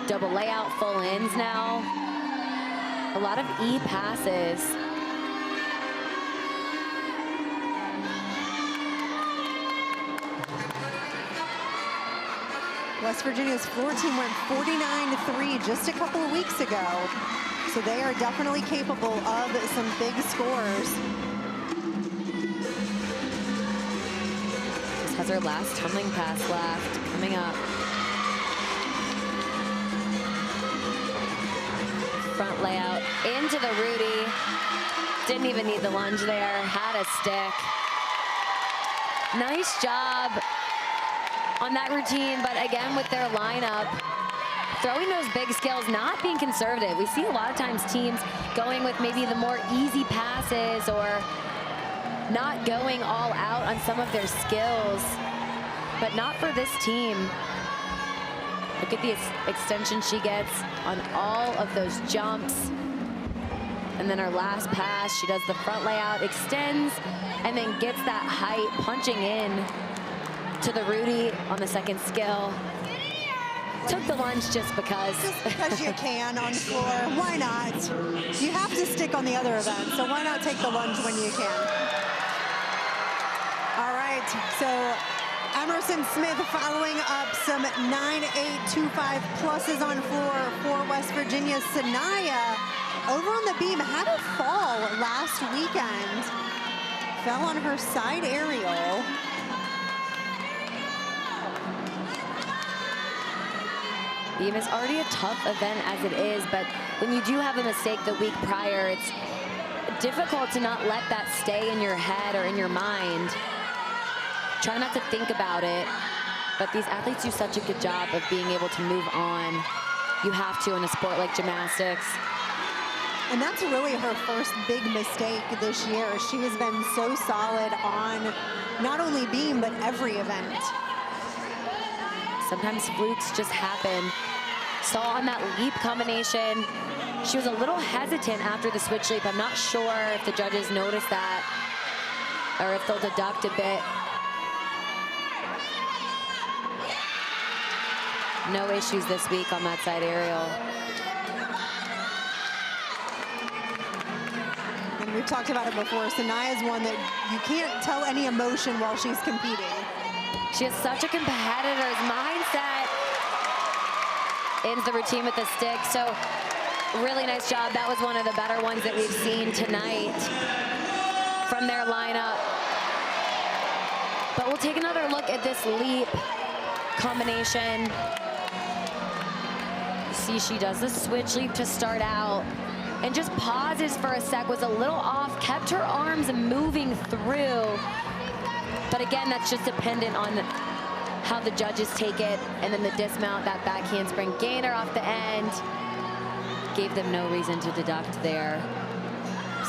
double layout full ins now. A lot of E passes. West Virginia's floor team went 49-3 just a couple of weeks ago. So they are definitely capable of some big scores. This has her last tumbling pass left, coming up. front layout into the Rudy. Didn't even need the lunge there, had a stick. Nice job on that routine, but again with their lineup, throwing those big skills, not being conservative. We see a lot of times teams going with maybe the more easy passes or not going all out on some of their skills, but not for this team. Look at the extension she gets on all of those jumps. And then her last pass, she does the front layout, extends, and then gets that height, punching in to the Rudy on the second skill. Took the lunge just because. Just because you can on the floor. Why not? You have to stick on the other event, so why not take the lunge when you can? All right, so Emerson Smith following up some 9.825 pluses on floor for West Virginia. Sanaya over on the beam had a fall last weekend. Fell on her side aerial. Beam is already a tough event as it is, but when you do have a mistake the week prior, it's difficult to not let that stay in your head or in your mind. Try not to think about it, but these athletes do such a good job of being able to move on. You have to in a sport like gymnastics. And that's really her first big mistake this year. She has been so solid on not only beam, but every event. Sometimes flukes just happen. Saw on that leap combination, she was a little hesitant after the switch leap. I'm not sure if the judges noticed that or if they'll deduct a bit. No issues this week on that side aerial. And we've talked about it before. Sanaya's one that you can't tell any emotion while she's competing. She has such a competitor's mindset. Ends the routine with the stick. So really nice job. That was one of the better ones that we've seen tonight from their lineup. But we'll take another look at this leap combination. You see she does the switch leap to start out and just pauses for a sec, was a little off, kept her arms moving through. But again, that's just dependent on how the judges take it, and then the dismount, that back handspring gainer off the end, gave them no reason to deduct there.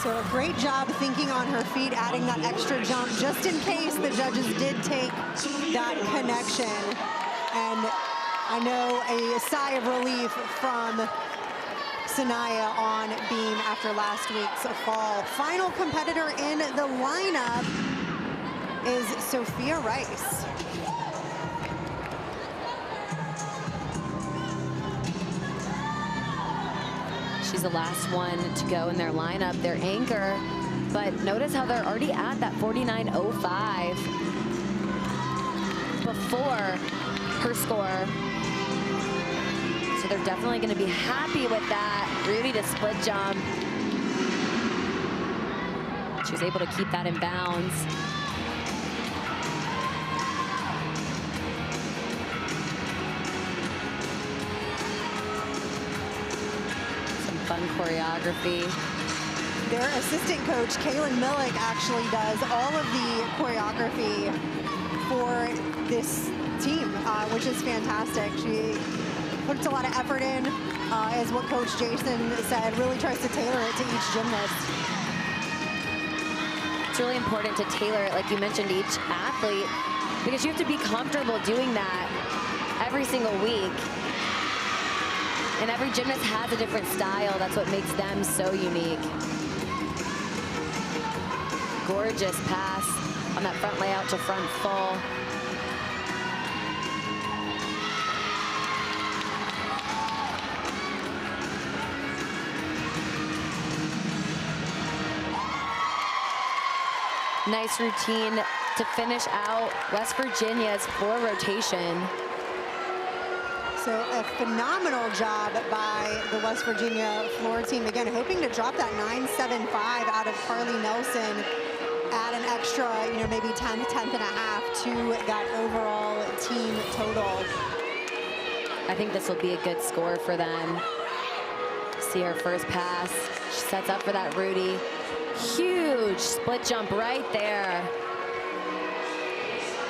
So a great job thinking on her feet, adding that extra jump, just in case the judges did take that connection. And I know a sigh of relief from Sanaya on beam after last week's fall. Final competitor in the lineup is Sophia Rice. She's the last one to go in their lineup, their anchor. But notice how they're already at that 49.05 before her score. So they're definitely going to be happy with that. Rudy to split jump. She was able to keep that in bounds. Fun choreography. Their assistant coach, Kaylin Millick, actually does all of the choreography for this team, which is fantastic. She puts a lot of effort in, as what Coach Jason said, really tries to tailor it to each gymnast. It's really important to tailor it, like you mentioned, to each athlete, because you have to be comfortable doing that every single week. And every gymnast has a different style. That's what makes them so unique. Gorgeous pass on that front layout to front full. Nice routine to finish out West Virginia's floor rotation. So a phenomenal job by the West Virginia floor team. Again, hoping to drop that 9.75 out of Carly Nelson, add an extra, maybe 10th and a half to that overall team total. I think this will be a good score for them. see her first pass. She sets up for that Rudy. Huge split jump right there.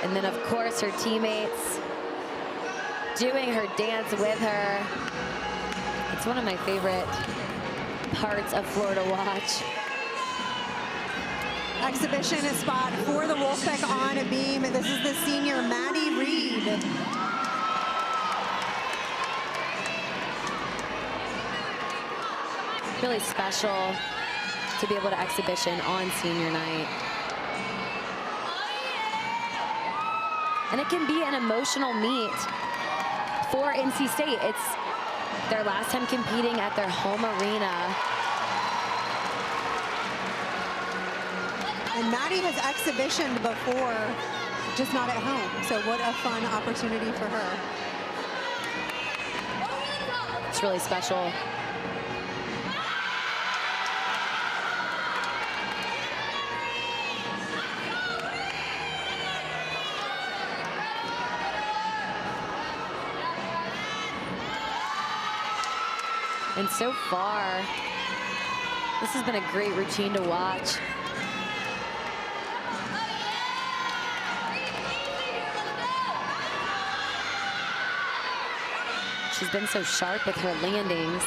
And then, of course, her teammates doing her dance with her. It's one of my favorite parts of floor to watch. Exhibition spot for the Wolfpack on a beam. This is the senior Maddie Reed. Really special to be able to exhibition on senior night. And it can be an emotional meet for NC State. It's their last time competing at their home arena. And Maddie has exhibitioned before, just not at home. So what a fun opportunity for her. It's really special. And so far, this has been a great routine to watch. She's been so sharp with her landings.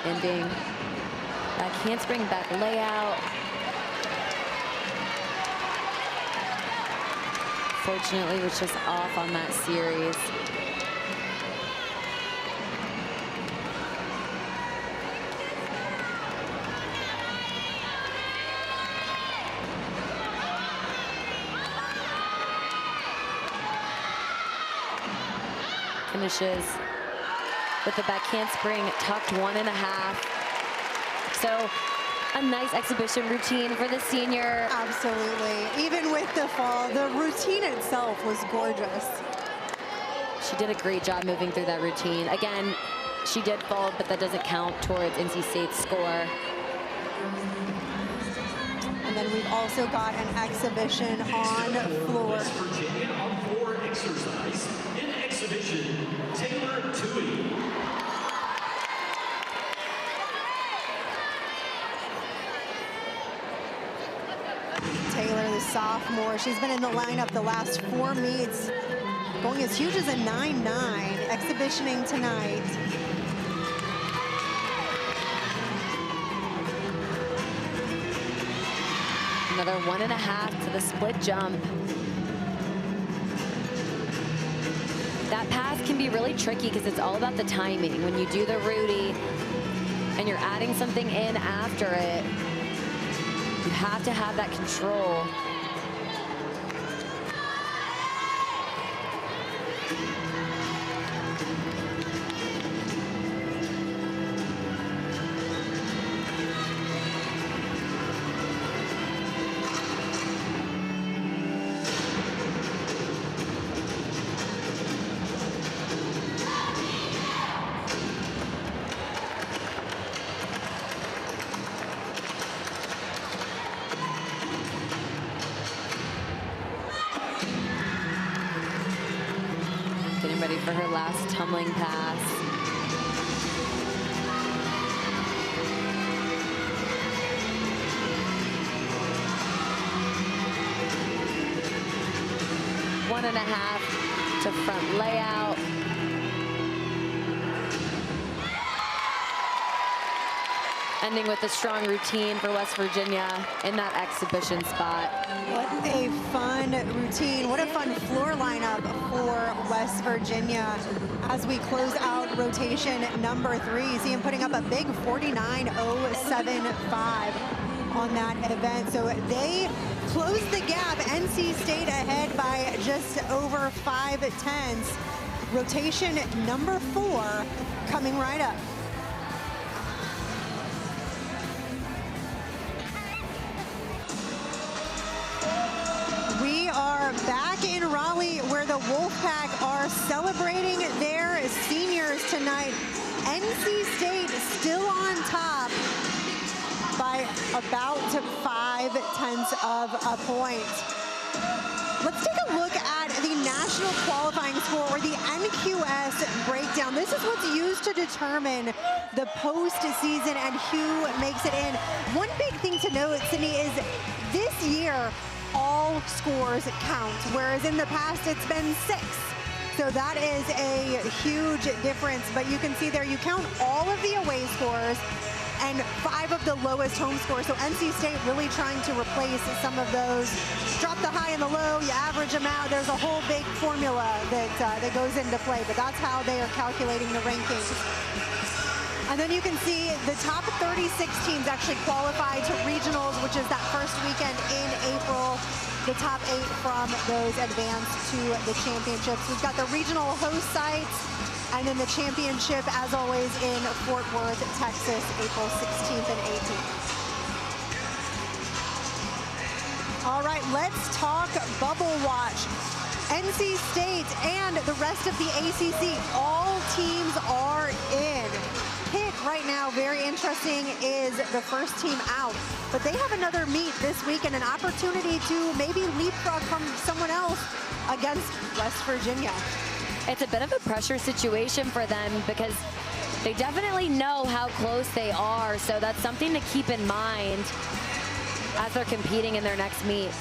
Ending back handspring, back layout. Fortunately, was just off on that series. Finishes with the back handspring tucked 1.5. So a nice exhibition routine for the senior. Absolutely. Even with the fall, the routine itself was gorgeous. She did a great job moving through that routine. Again, she did fall, but that doesn't count towards NC State's score. And then we've also got an exhibition on floor. West Virginia on floor exercise. In exhibition, Taylor Tui. Taylor, the sophomore, she's been in the lineup the last 4 meets, going as huge as a 9.9, exhibitioning tonight. Another 1.5 to the split jump. That pass can be really tricky because it's all about the timing. When you do the Rudy and you're adding something in after it, you have to have that control. Getting ready for her last tumbling pass. One and a half to front layout. Ending with a strong routine for West Virginia in that exhibition spot. What a fun routine. What a fun floor lineup for West Virginia as we close out rotation number 3. See him putting up a big 49.075 on that event. So they closed the gap. NC State ahead by just over 5/10. Rotation number 4 coming right up. We are back in Raleigh where the Wolfpack are celebrating their seniors tonight. NC State still on top by about 5/10 of a point. Let's take a look at the national national qualifying score, or the NQS breakdown. This is what's used to determine the postseason and who makes it in. One big thing to note, Sydney, is this year all scores count, whereas in the past it's been 6. So that is a huge difference, but you can see there you count all of the away scores and 5 of the lowest home scores. So NC State really trying to replace some of those. Drop the high and the low, you average them out. There's a whole big formula that goes into play, but that's how they are calculating the rankings. And then you can see the top 36 teams actually qualify to regionals, which is that first weekend in April. The top 8 from those advance to the championships. We've got the regional host sites, and then the championship, as always, in Fort Worth, Texas, April 16th and 18th. All right, let's talk bubble watch. NC State and the rest of the ACC, all teams are in. Pitt right now, very interesting, is the first team out. But they have another meet this week and an opportunity to maybe leapfrog from someone else against West Virginia. It's a bit of a pressure situation for them because they definitely know how close they are. So that's something to keep in mind as they're competing in their next meet.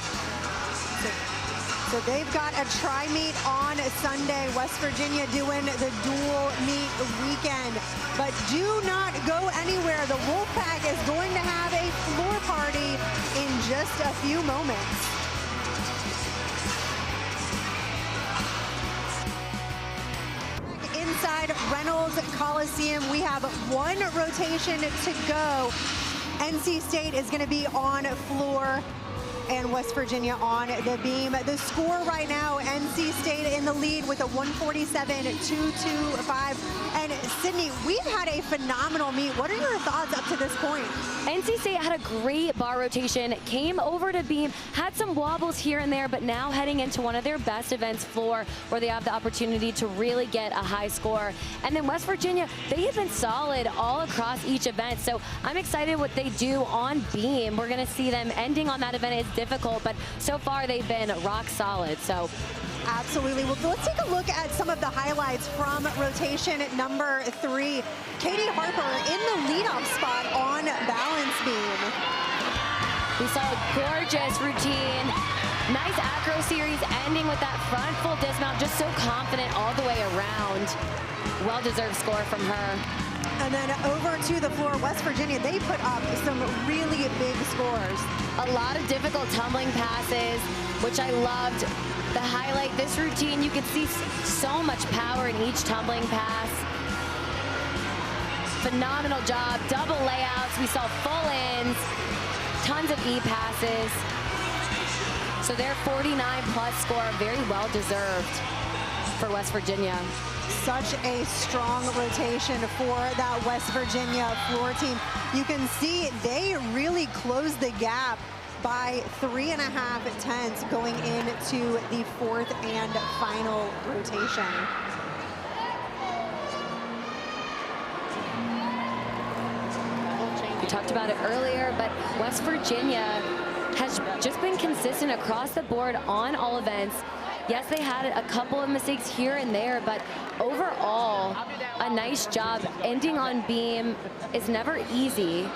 So they've got a tri-meet on Sunday. West Virginia doing the dual meet weekend. But do not go anywhere. The Wolfpack is going to have a floor party in just a few moments. Inside Reynolds Coliseum, we have 1 rotation to go. NC State is going to be on floor and West Virginia on the beam. The score right now, NC State in the lead with a 147-225. And Sydney, we've had a phenomenal meet. What are your thoughts up to this point? NC State had a great bar rotation, came over to beam, had some wobbles here and there, but now heading into one of their best events, floor, where they have the opportunity to really get a high score. And then West Virginia, they have been solid all across each event. So I'm excited what they do on beam. We're going to see them ending on that event. It's difficult, but so far they've been rock solid. So absolutely. Well, let's take a look at some of the highlights from rotation number 3. Katie Harper in the leadoff spot on balance beam. We saw a gorgeous routine. Nice acro series ending with that front full dismount. Just so confident all the way around. Well-deserved score from her. And then over to the floor, West Virginia, they put up some really big scores. A lot of difficult tumbling passes, which I loved. The highlight, this routine, you can see so much power in each tumbling pass. Phenomenal job, double layouts. We saw full ins, tons of E-passes. So their 49+ score, very well deserved for West Virginia. Such a strong rotation for that West Virginia floor team. You can see they really closed the gap by 3.5 tenths going into the 4th and final rotation. We talked about it earlier, but West Virginia has just been consistent across the board on all events. Yes, they had a couple of mistakes here and there, but overall, a nice job. Ending on beam is never easy.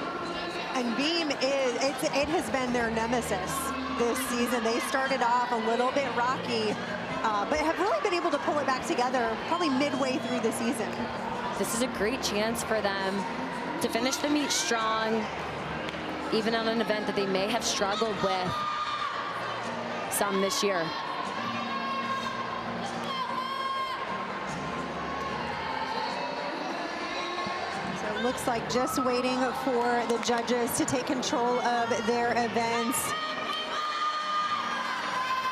And beam it has been their nemesis this season. They started off a little bit rocky, but have really been able to pull it back together probably midway through the season. This is a great chance for them to finish the meet strong, even on an event that they may have struggled with some this year. Looks like just waiting for the judges to take control of their events.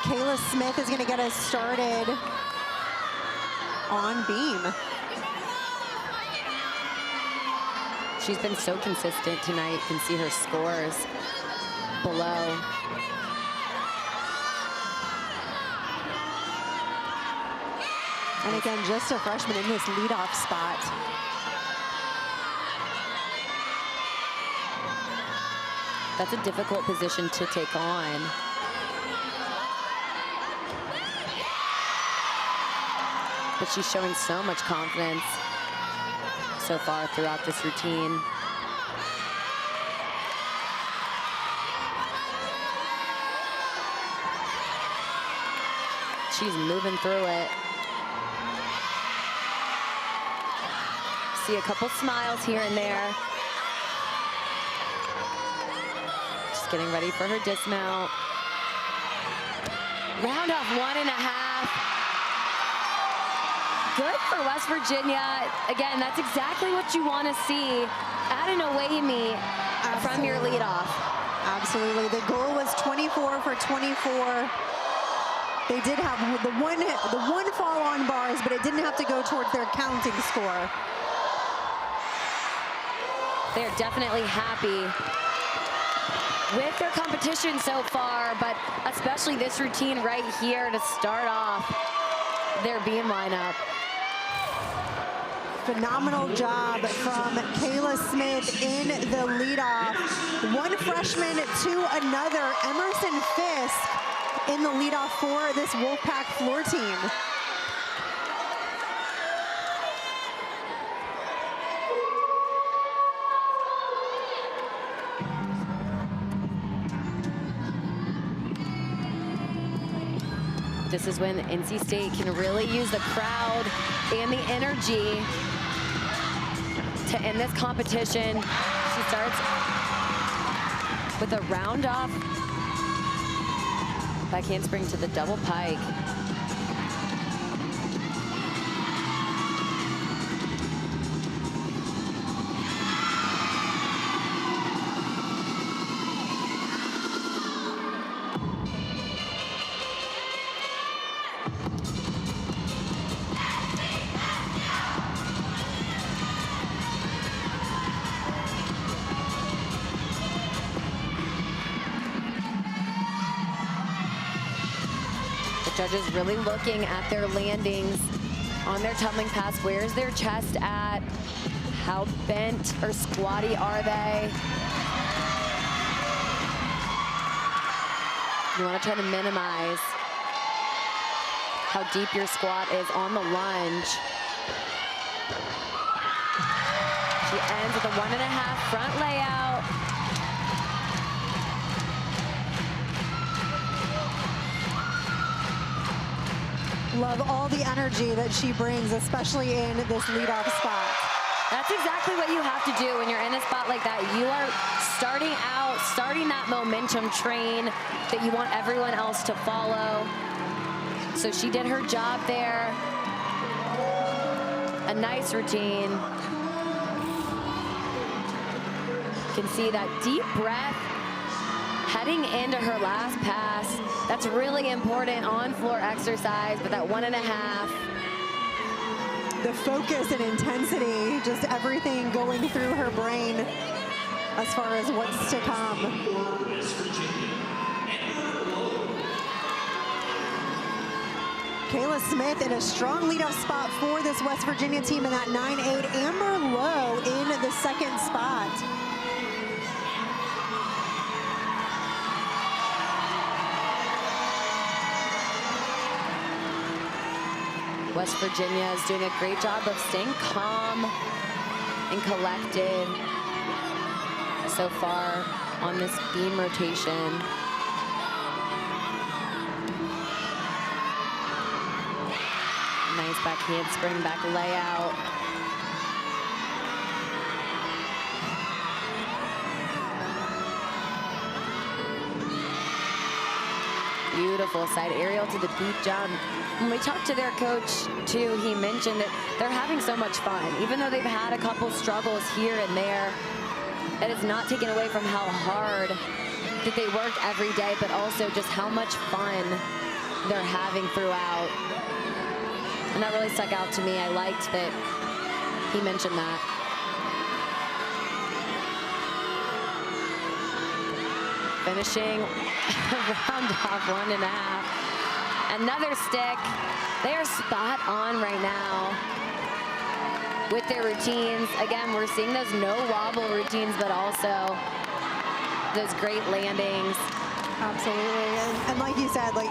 Kayla Smith is going to get us started on beam. She's been so consistent tonight. You can see her scores below. And again, just a freshman in this leadoff spot. That's a difficult position to take on. but she's showing so much confidence so far throughout this routine. She's moving through it. See a couple smiles here and there. Just getting ready for her dismount. Round off 1.5. Good for West Virginia. Again, that's exactly what you want to see at an away meet from your leadoff. Absolutely. The goal was 24 for 24. They did have the one fall on bars, but it didn't have to go towards their counting score. They're definitely happy with their competition so far, but especially this routine right here to start off their beam lineup. Phenomenal job from Kayla Smith in the leadoff. One freshman to another, Emerson Fisk in the leadoff for this Wolfpack floor team. This is when NC State can really use the crowd and the energy to end this competition. She starts with a round off back handspring to the double pike. Judges really looking at their landings on their tumbling pass. Where's their chest at? How bent or squatty are they? You want to try to minimize how deep your squat is on the lunge. She ends with a 1.5 front layout. Love all the energy that she brings, especially in this leadoff spot. That's exactly what you have to do when you're in a spot like that. You are starting that momentum train that you want everyone else to follow. So she did her job there. A nice routine. You can see that deep breath heading into her last pass. That's really important on floor exercise, but that 1.5. The focus and intensity, just everything going through her brain as far as what's to come. Kayla Smith in a strong leadoff spot for this West Virginia team in that 9-8. Amber Lowe in the second spot. West Virginia is doing a great job of staying calm and collected so far on this beam rotation. Nice back handspring, back layout. Beautiful side aerial to the beat jump. When we talked to their coach too, he mentioned that they're having so much fun. Even though they've had a couple struggles here and there, that is not taken away from how hard that they work every day, but also just how much fun they're having throughout. And that really stuck out to me. I liked that he mentioned that. Finishing round off 1.5. Another stick. They are spot on right now with their routines. Again, we're seeing those no wobble routines, but also those great landings. Absolutely. And like you said, like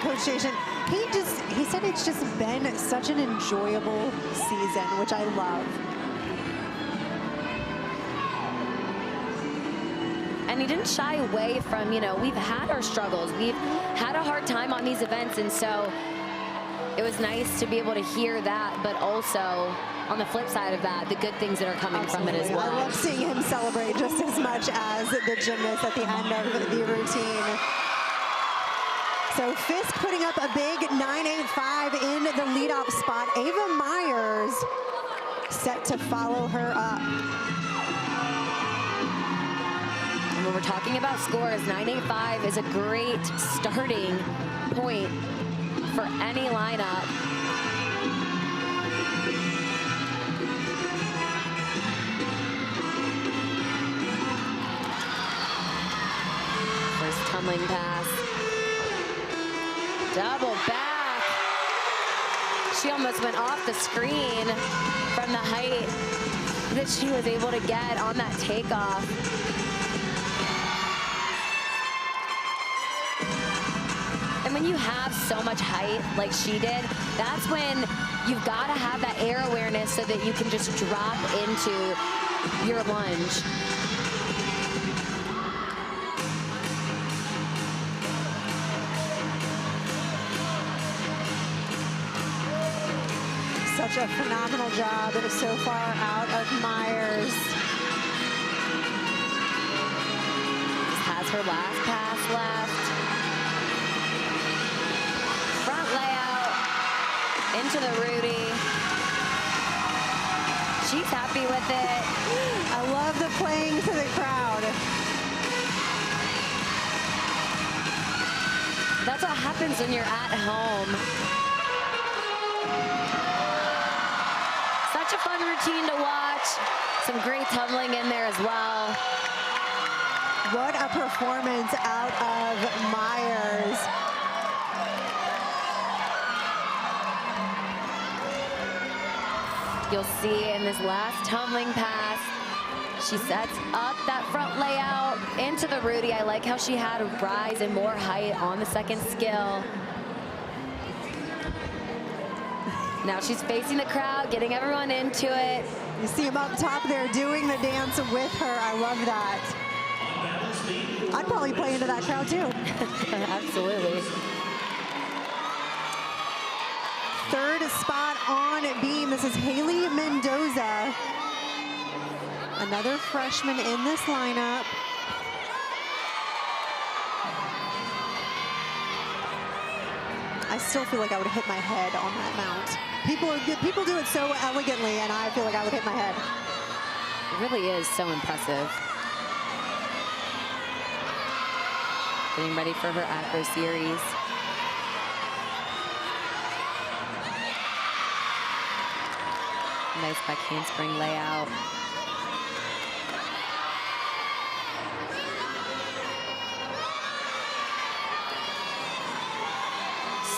Coach Jason, he said it's just been such an enjoyable season, which I love. And he didn't shy away from, you know, we've had our struggles. We've had a hard time on these events. And so it was nice to be able to hear that, but also on the flip side of that, the good things that are coming from it as well. I love seeing him celebrate just as much as the gymnast at the end of the routine. So Fisk putting up a big 9.85 in the leadoff spot. Ava Myers set to follow her up. And when we're talking about scores, 9.85 is a great starting point for any lineup. First tumbling pass. Double back. She almost went off the screen from the height that she was able to get on that takeoff. And when you have so much height like she did, that's when you've got to have that air awareness so that you can just drop into your lunge. Such a phenomenal job so far out of Myers. Just has her last pass left. Front layout into the Rudy. She's happy with it. I love the playing to the crowd. That's what happens when you're at home. Such a fun routine to watch. Some great tumbling in there as well. What a performance out of Myers. You'll see in this last tumbling pass, she sets up that front layout into the Rudy. I like how she had a rise and more height on the second skill. Now she's facing the crowd, getting everyone into it. You see him up top there doing the dance with her. I love that. I'd probably play into that crowd too. Absolutely. Third spot on beam. This is Haley Mendoza. Another freshman in this lineup. I still feel like I would hit my head on that mount. People do it so elegantly, and I feel like I would hit my head. It really is so impressive. Getting ready for her acro series. Nice back handspring layout.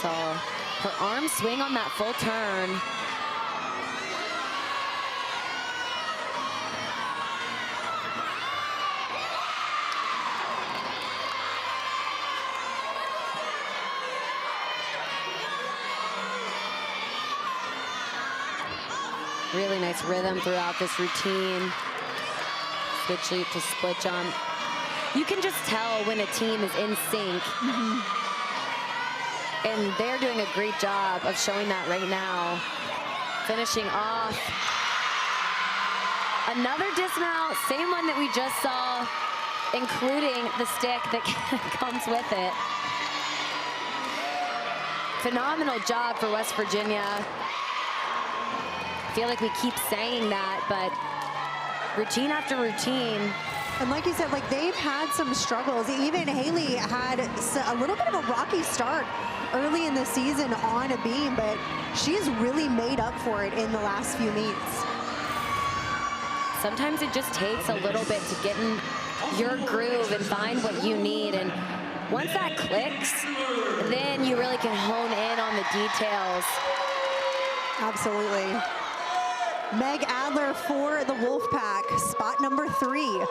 So her arm swing on that full turn. Really nice rhythm throughout this routine. Switch leap to split jump. You can just tell when a team is in sync. And they're doing a great job of showing that right now. Finishing off. Another dismount, same one that we just saw, including the stick that comes with it. Phenomenal job for West Virginia. I feel like we keep saying that, but routine after routine. And like you said, like they've had some struggles. Even Haley had a little bit of a rocky start early in the season on a beam, but she's really made up for it in the last few meets. Sometimes it just takes a little bit to get in your groove and find what you need. And once that clicks, then you really can hone in on the details. Absolutely. Meg Adler for the Wolfpack, spot number 3.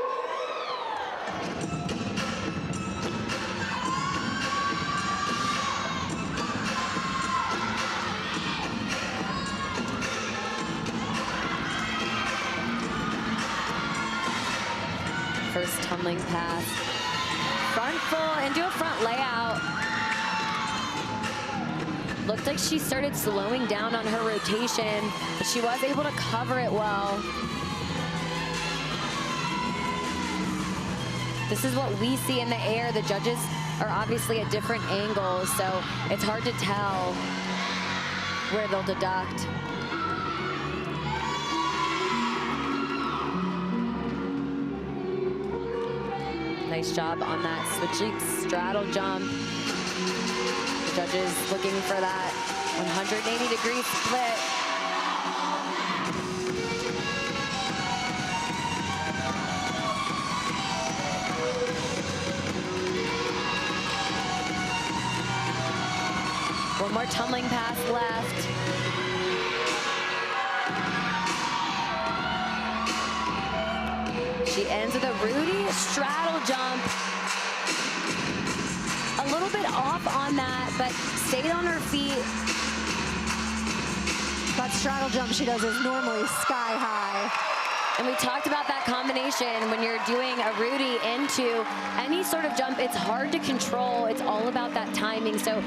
this tumbling pass. Front full into a front layout. Looked like she started slowing down on her rotation, but she was able to cover it well. This is what we see in the air. The judges are obviously at different angles, so it's hard to tell where they'll deduct. Nice job on that switching straddle jump. The judges looking for that 180-degree split. One more tumbling pass left. She ends with a Rudy straddle jump. A little bit off on that, but stayed on her feet. That straddle jump she does is normally sky high. And we talked about that combination when you're doing a Rudy into any sort of jump. It's hard to control. It's all about that timing. So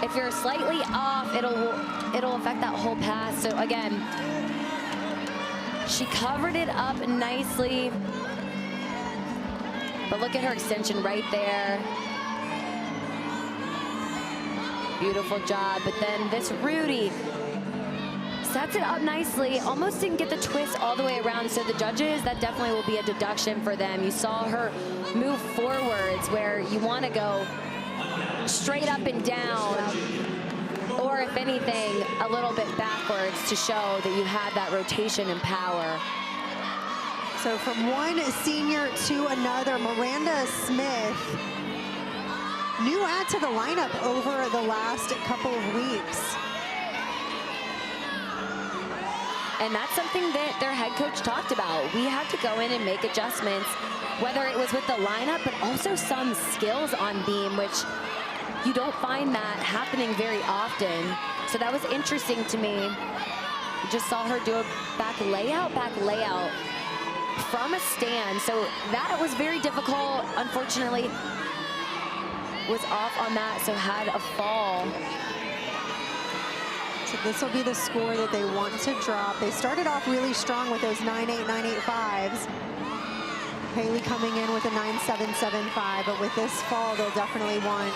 if you're slightly off, it'll affect that whole pass. So again, she covered it up nicely. But look at her extension right there. Beautiful job. But then this Rudy sets it up nicely. Almost didn't get the twist all the way around. So the judges, that definitely will be a deduction for them. You saw her move forwards where you want to go straight up and down, or if anything, a little bit backwards to show that you had that rotation and power. So from one senior to another, Miranda Smith, new add to the lineup over the last couple of weeks. And that's something that their head coach talked about. We had to go in and make adjustments, whether it was with the lineup, but also some skills on beam, which you don't find that happening very often. So that was interesting to me. You just saw her do a back layout from a stand. So that was very difficult. Unfortunately, was off on that, so had a fall. So this will be the score that they want to drop. They started off really strong with those 9.8, 9.85s. Haley coming in with a 9.775, but with this fall, they'll definitely want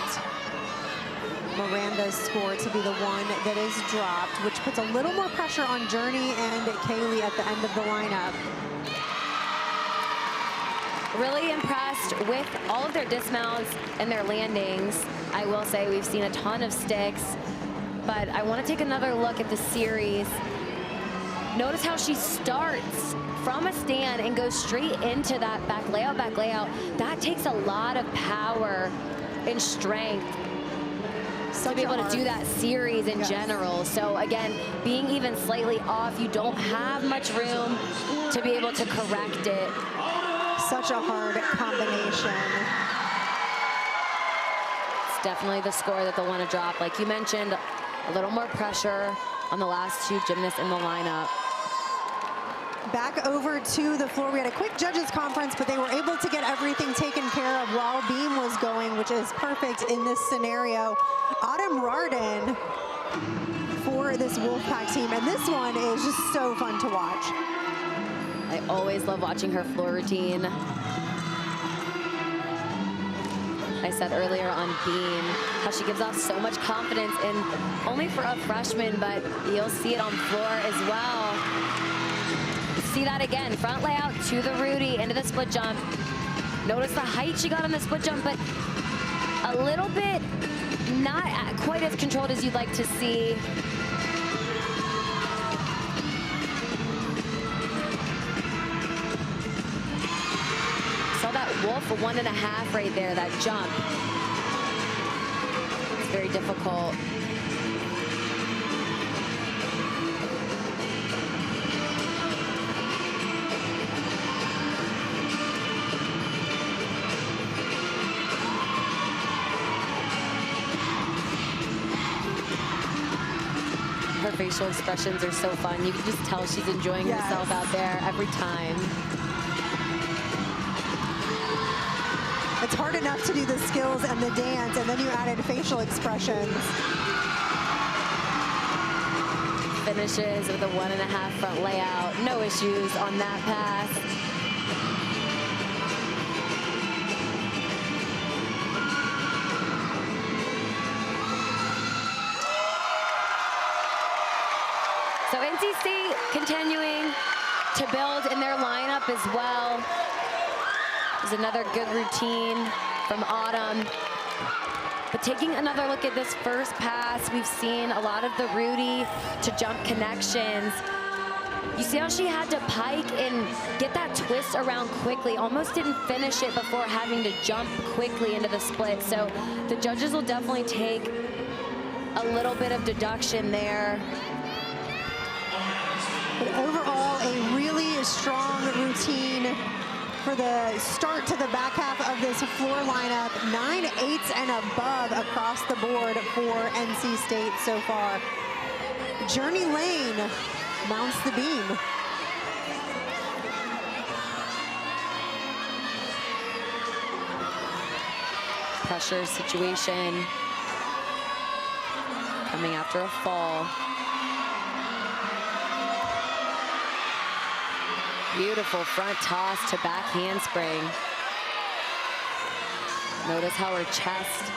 Miranda's score to be the one that is dropped, which puts a little more pressure on Journey and Kaylee at the end of the lineup. Really impressed with all of their dismounts and their landings. I will say we've seen a ton of sticks, but I want to take another look at the series. Notice how she starts from a stand and goes straight into that back layout. That takes a lot of power and strength to be able to do that series in general. So again, being even slightly off, you don't have much room to be able to correct it. Such a hard combination. It's definitely the score that they'll want to drop. Like you mentioned, a little more pressure on the last two gymnasts in the lineup. Back over to the floor. We had a quick judges conference, but they were able to get everything taken care of while beam was going, which is perfect in this scenario. Autumn Rardin for this Wolfpack team, and this one is just so fun to watch. I always love watching her floor routine. I said earlier on beam how she gives off so much confidence, and only for a freshman, but you'll see it on floor as well. See that again, front layout to the Rudy, into the split jump. Notice the height she got on the split jump, but a little bit not quite as controlled as you'd like to see. Saw that Wolf a 1.5 right there, that jump. It's very difficult. Her facial expressions are so fun. You can just tell she's enjoying herself out there every time. it's hard enough to do the skills and the dance, and then you added facial expressions. Finishes with a 1.5 front layout. No issues on that pass. So NC State continuing to build in their lineup as well. There's another good routine from Autumn. But taking another look at this first pass, we've seen a lot of the Rudy to jump connections. You see how she had to pike and get that twist around quickly, almost didn't finish it before having to jump quickly into the split. So the judges will definitely take a little bit of deduction there. But overall, a really strong routine for the start to the back half of this floor lineup. 9/8s and above across the board for NC State so far. Journey Lane mounts the beam. Pressure situation coming after a fall. Beautiful front toss to back handspring. Notice how her chest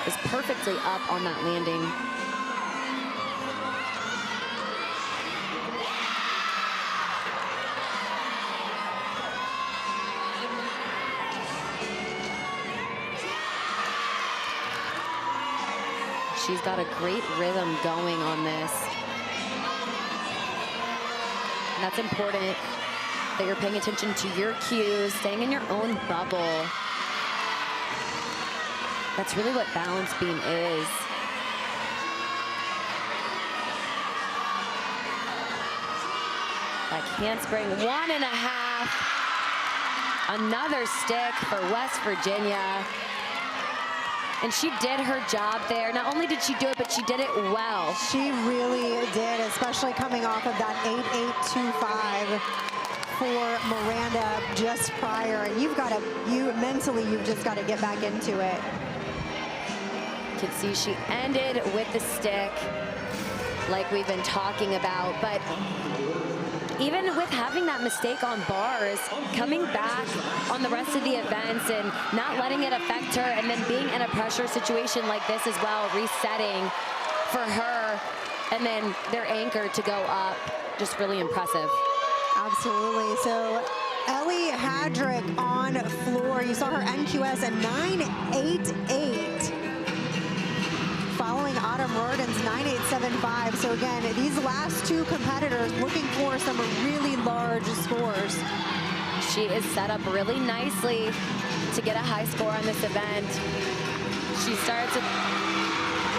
is perfectly up on that landing. She's got a great rhythm going on this. And that's important, that you're paying attention to your cues, staying in your own bubble. That's really what balance beam is. Like handspring, 1.5. Another stick for West Virginia. And she did her job there. Not only did she do it, but she did it well. She really did, especially coming off of that 8.825 for Miranda just prior. And you've got to, mentally, you've just got to get back into it. You can see she ended with the stick like we've been talking about, but even with having that mistake on bars, coming back on the rest of the events and not letting it affect her, and then being in a pressure situation like this as well, resetting for her, and then their anchor to go up, just really impressive. Absolutely. So Ellie Hadrick on floor. You saw her NQS at 9.88. Following Autumn Rorden's 9.875. So again, these last two competitors looking for some really large scores. She is set up really nicely to get a high score on this event. She starts with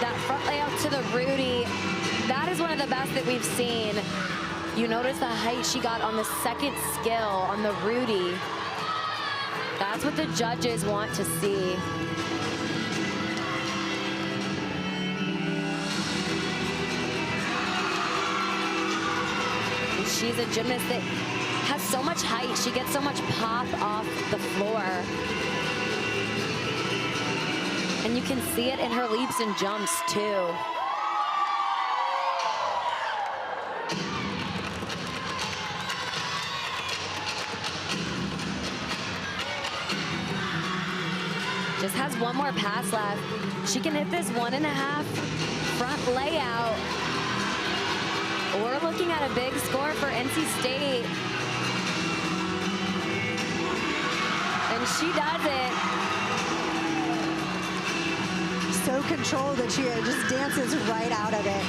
that front layout to the Rudy. That is one of the best that we've seen. You notice the height she got on the second skill on the Rudy. That's what the judges want to see. She's a gymnast that has so much height. She gets so much pop off the floor. And you can see it in her leaps and jumps too. Just has one more pass left. She can hit this 1.5 front layout. We're looking at a big score for NC State. And she does it. So controlled that she just dances right out of it.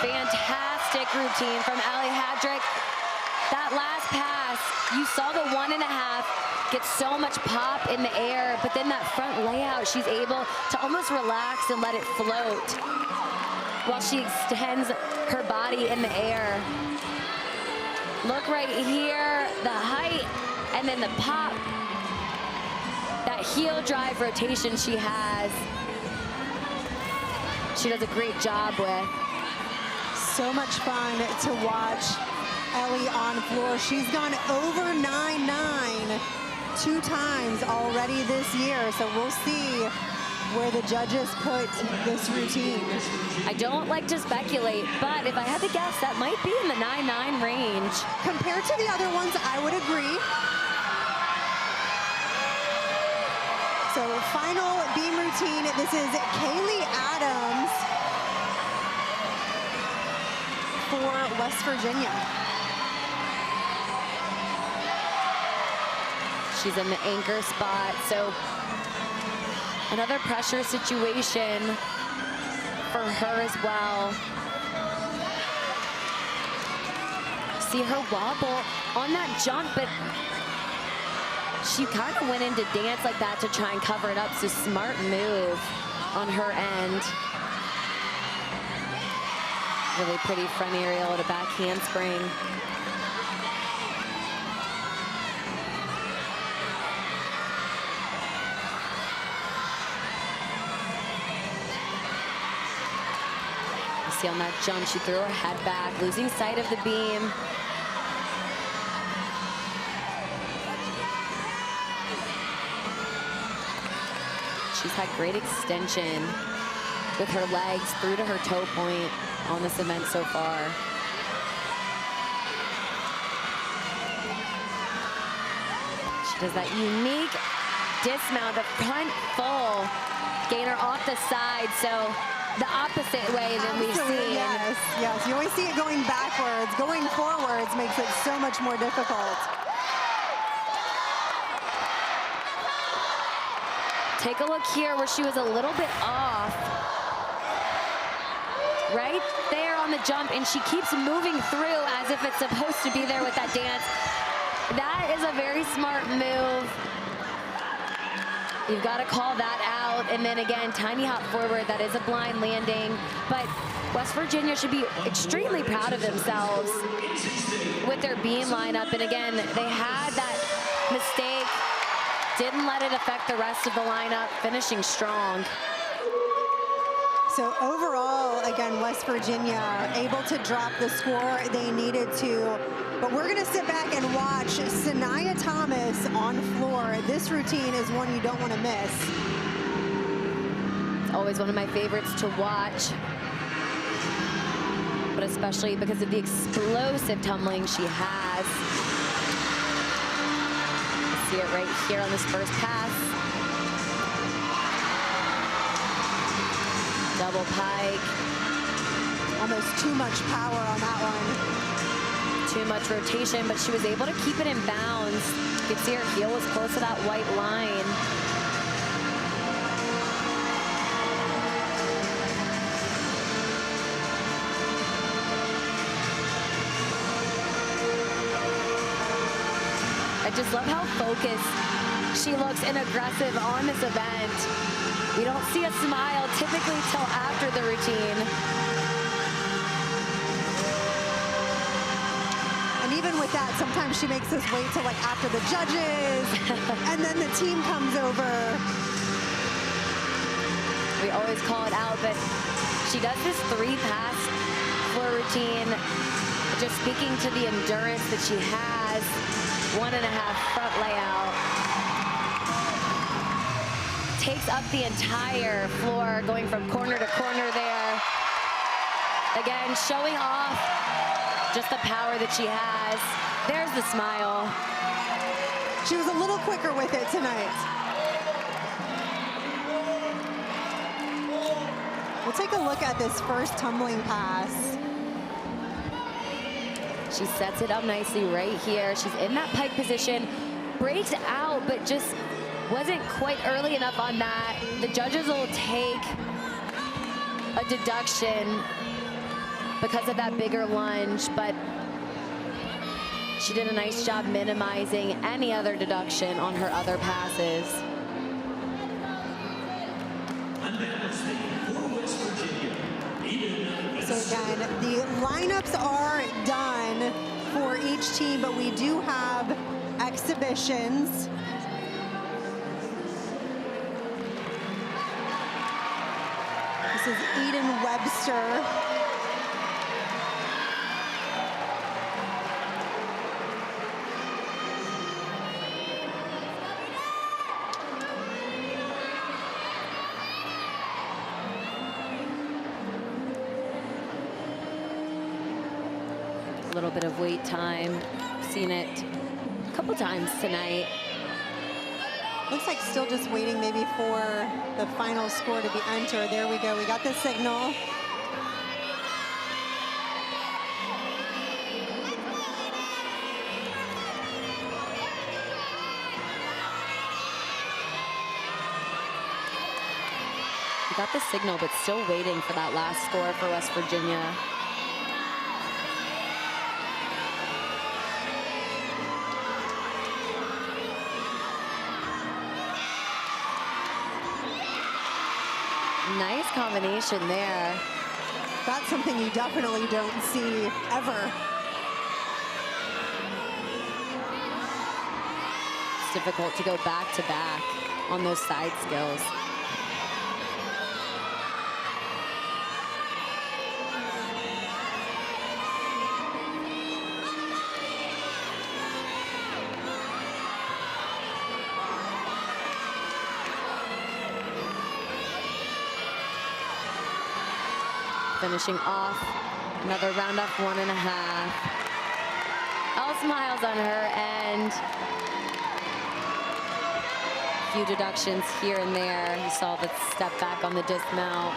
Fantastic routine from Ellie Hadrick. That last pass, you saw the 1.5 get so much pop in the air, but then that front layout, she's able to almost relax and let it float while she extends her body in the air. Look right here, the height, and then the pop. That heel drive rotation she has, she does a great job with. So much fun to watch. Ellie on floor. She's gone over 9-9 2 times already this year. So we'll see where the judges put this routine. I don't like to speculate, but if I had to guess, that might be in the 9-9 range. Compared to the other ones, I would agree. So final beam routine, this is Kaylee Adams for West Virginia. She's in the anchor spot, so another pressure situation for her as well. See her wobble on that jump, but she kind of went into dance like that to try and cover it up, so smart move on her end. Really pretty front aerial to back handspring. See on that jump, she threw her head back, losing sight of the beam. She's had great extension with her legs through to her toe point on this event so far. She does that unique dismount, the front full gainer off the side, so the opposite way than we've seen. Yes, yes. You always see it going backwards. Going forwards makes it so much more difficult. Take a look here where she was a little bit off. Right there on the jump, and she keeps moving through as if it's supposed to be there with that dance. That is a very smart move. You've got to call that out. And then again, tiny hop forward. That is a blind landing. But West Virginia should be extremely proud of themselves with their beam lineup. And again, they had that mistake. Didn't let it affect the rest of the lineup, finishing strong. So overall, again, West Virginia able to drop the score they needed to. But we're going to sit back and watch Sanaya Thomas on floor. This routine is one you don't want to miss. It's always one of my favorites to watch, but especially because of the explosive tumbling she has. See it right here on this first pass. Double pike. Almost too much power on that one. Too much rotation, but she was able to keep it in bounds. You can see her heel was close to that white line. I just love how focused she looks and aggressive on this event. We don't see a smile typically till after the routine. And even with that, sometimes she makes us wait till like after the judges, and then the team comes over. We always call it out, but she does this 3-pass floor routine, just speaking to the endurance that she has. 1.5 front layout. Takes up the entire floor, going from corner to corner there. Again, showing off just the power that she has. There's the smile. She was a little quicker with it tonight. We'll take a look at this first tumbling pass. She sets it up nicely right here. She's in that pike position, breaks out, but just wasn't quite early enough on that. The judges will take a deduction because of that bigger lunge, but she did a nice job minimizing any other deduction on her other passes. So again, the lineups are done for each team, but we do have exhibitions. This is Eden Webster. little bit of wait time. Seen it a couple times tonight. Looks like still just waiting maybe for the final score to be entered. There we go. We got the signal. We got the signal, but still waiting for that last score for West Virginia. Nice combination there. That's something you definitely don't see ever. It's difficult to go back to back on those side skills. Finishing off another round off 1.5. All smiles on her end. A few deductions here and there. You saw the step back on the dismount.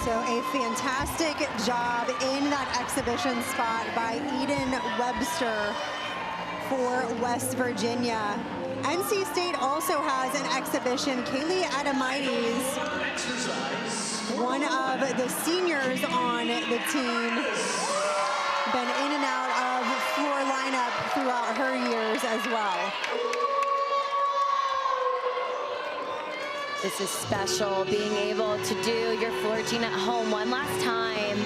So a fantastic job in that exhibition spot by Eden Webster for West Virginia. NC State also has an exhibition. Kaylee Adamides, one of the seniors on the team, been in and out of floor lineup throughout her years as well. This is special, being able to do your floor routine at home one last time.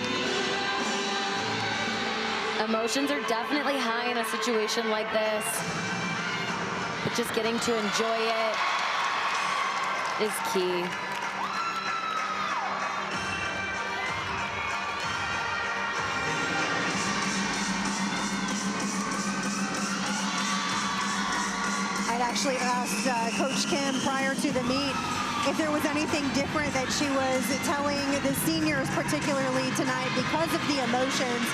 Emotions are definitely high in a situation like this. But just getting to enjoy it is key. I'd actually asked Coach Kim prior to the meet if there was anything different that she was telling the seniors, particularly tonight, because of the emotions.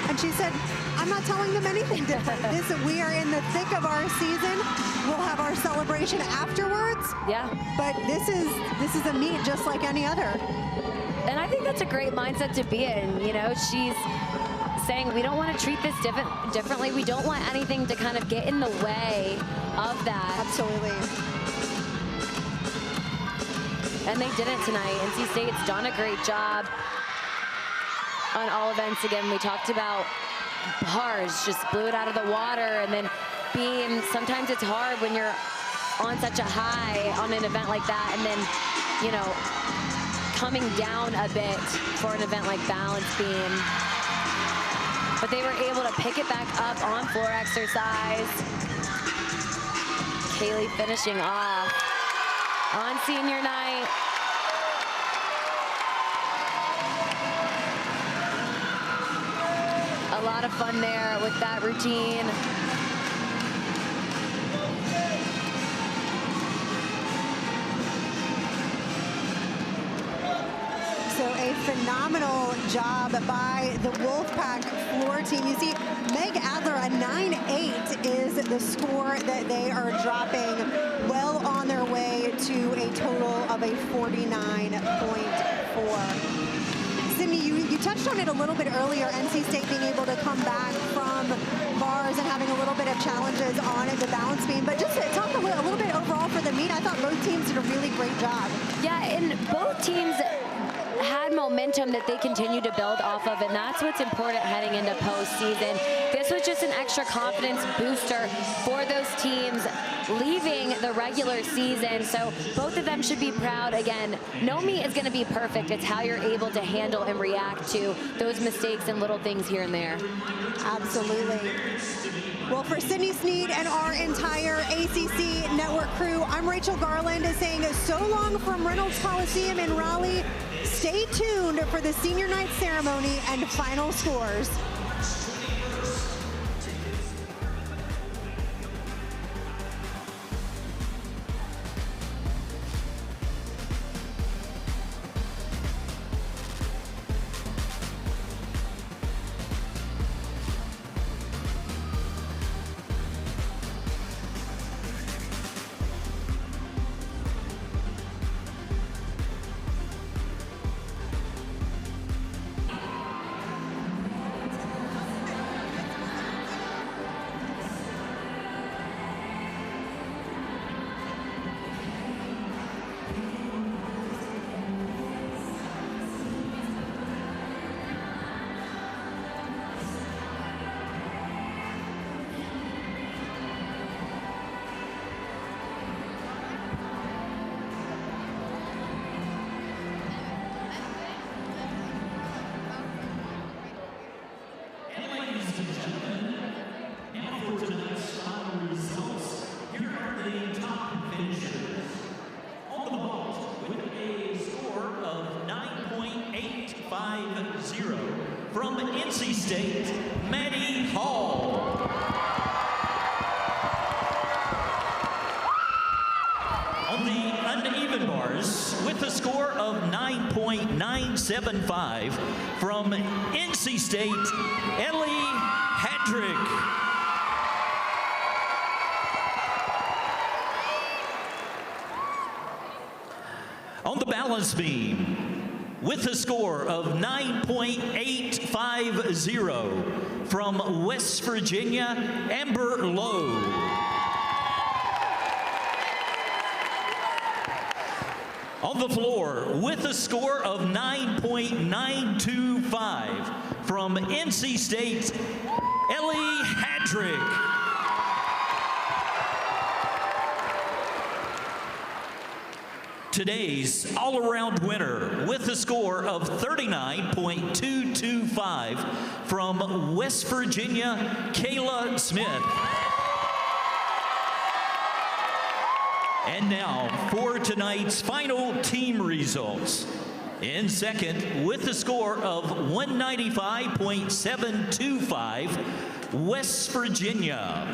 And she said, I'm not telling them anything different. We are in the thick of our season. We'll have our celebration afterwards. Yeah. But this is a meet just like any other. And I think that's a great mindset to be in. You know, she's saying we don't want to treat this differently. We don't want anything to kind of get in the way of that. Absolutely. And they didn't tonight. NC State's done a great job on all events. Again, we talked about bars, just blew it out of the water, and then sometimes it's hard when you're on such a high on an event like that, and then, you know, coming down a bit for an event like balance beam. But they were able to pick it back up on floor exercise. Kaylee finishing off on senior night. A lot of fun there with that routine. So a phenomenal job by the Wolfpack floor team. You see, Meg Adler, a 9.8 is the score that they are dropping, well on their way to a total of a 49.4. Sydney, you touched on it a little bit earlier, NC State being able to come back from bars and having a little bit of challenges on the balance beam. But just to talk a little bit overall for the meet, I thought both teams did a really great job. Yeah, and both teams had momentum that they continue to build off of, and that's what's important heading into postseason. This was just an extra confidence booster for those teams leaving the regular season, so both of them should be proud. Again, no meet is going to be perfect. It's how you're able to handle and react to those mistakes and little things here and there. Absolutely. Well, for Sydney Sneed and our entire ACC network crew, I'm Rachel Garland saying so long from Reynolds Coliseum in Raleigh. Stay tuned for the senior night ceremony and final scores. 0 from NC State, Maddie Hall. On the uneven bars, with a score of 9.975 from NC State, Ellie Hadrick. On the balance beam, with a score of 9.850 from West Virginia, Amber Lowe. On the floor, with a score of 9.925 from NC State, Ellie Hadrick. Today's all-around winner with a score of 39.225 from West Virginia, Kayla Smith. And now for tonight's final team results. In second, with a score of 195.725, West Virginia.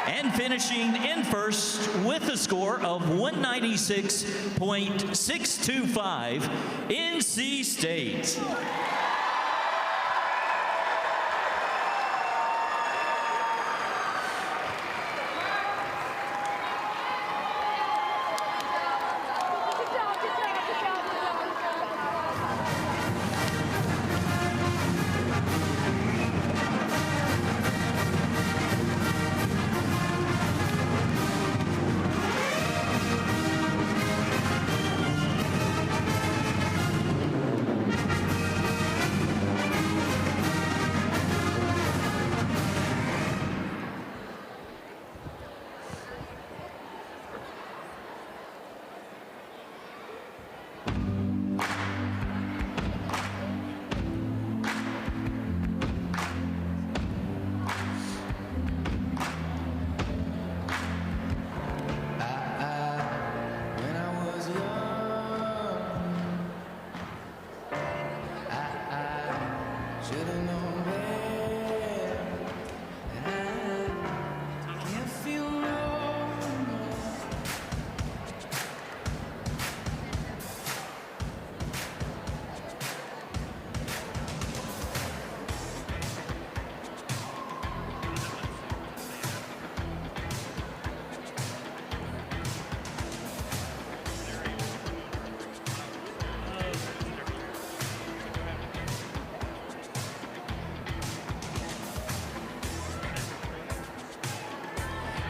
And finishing in first with a score of 196.625, NC State.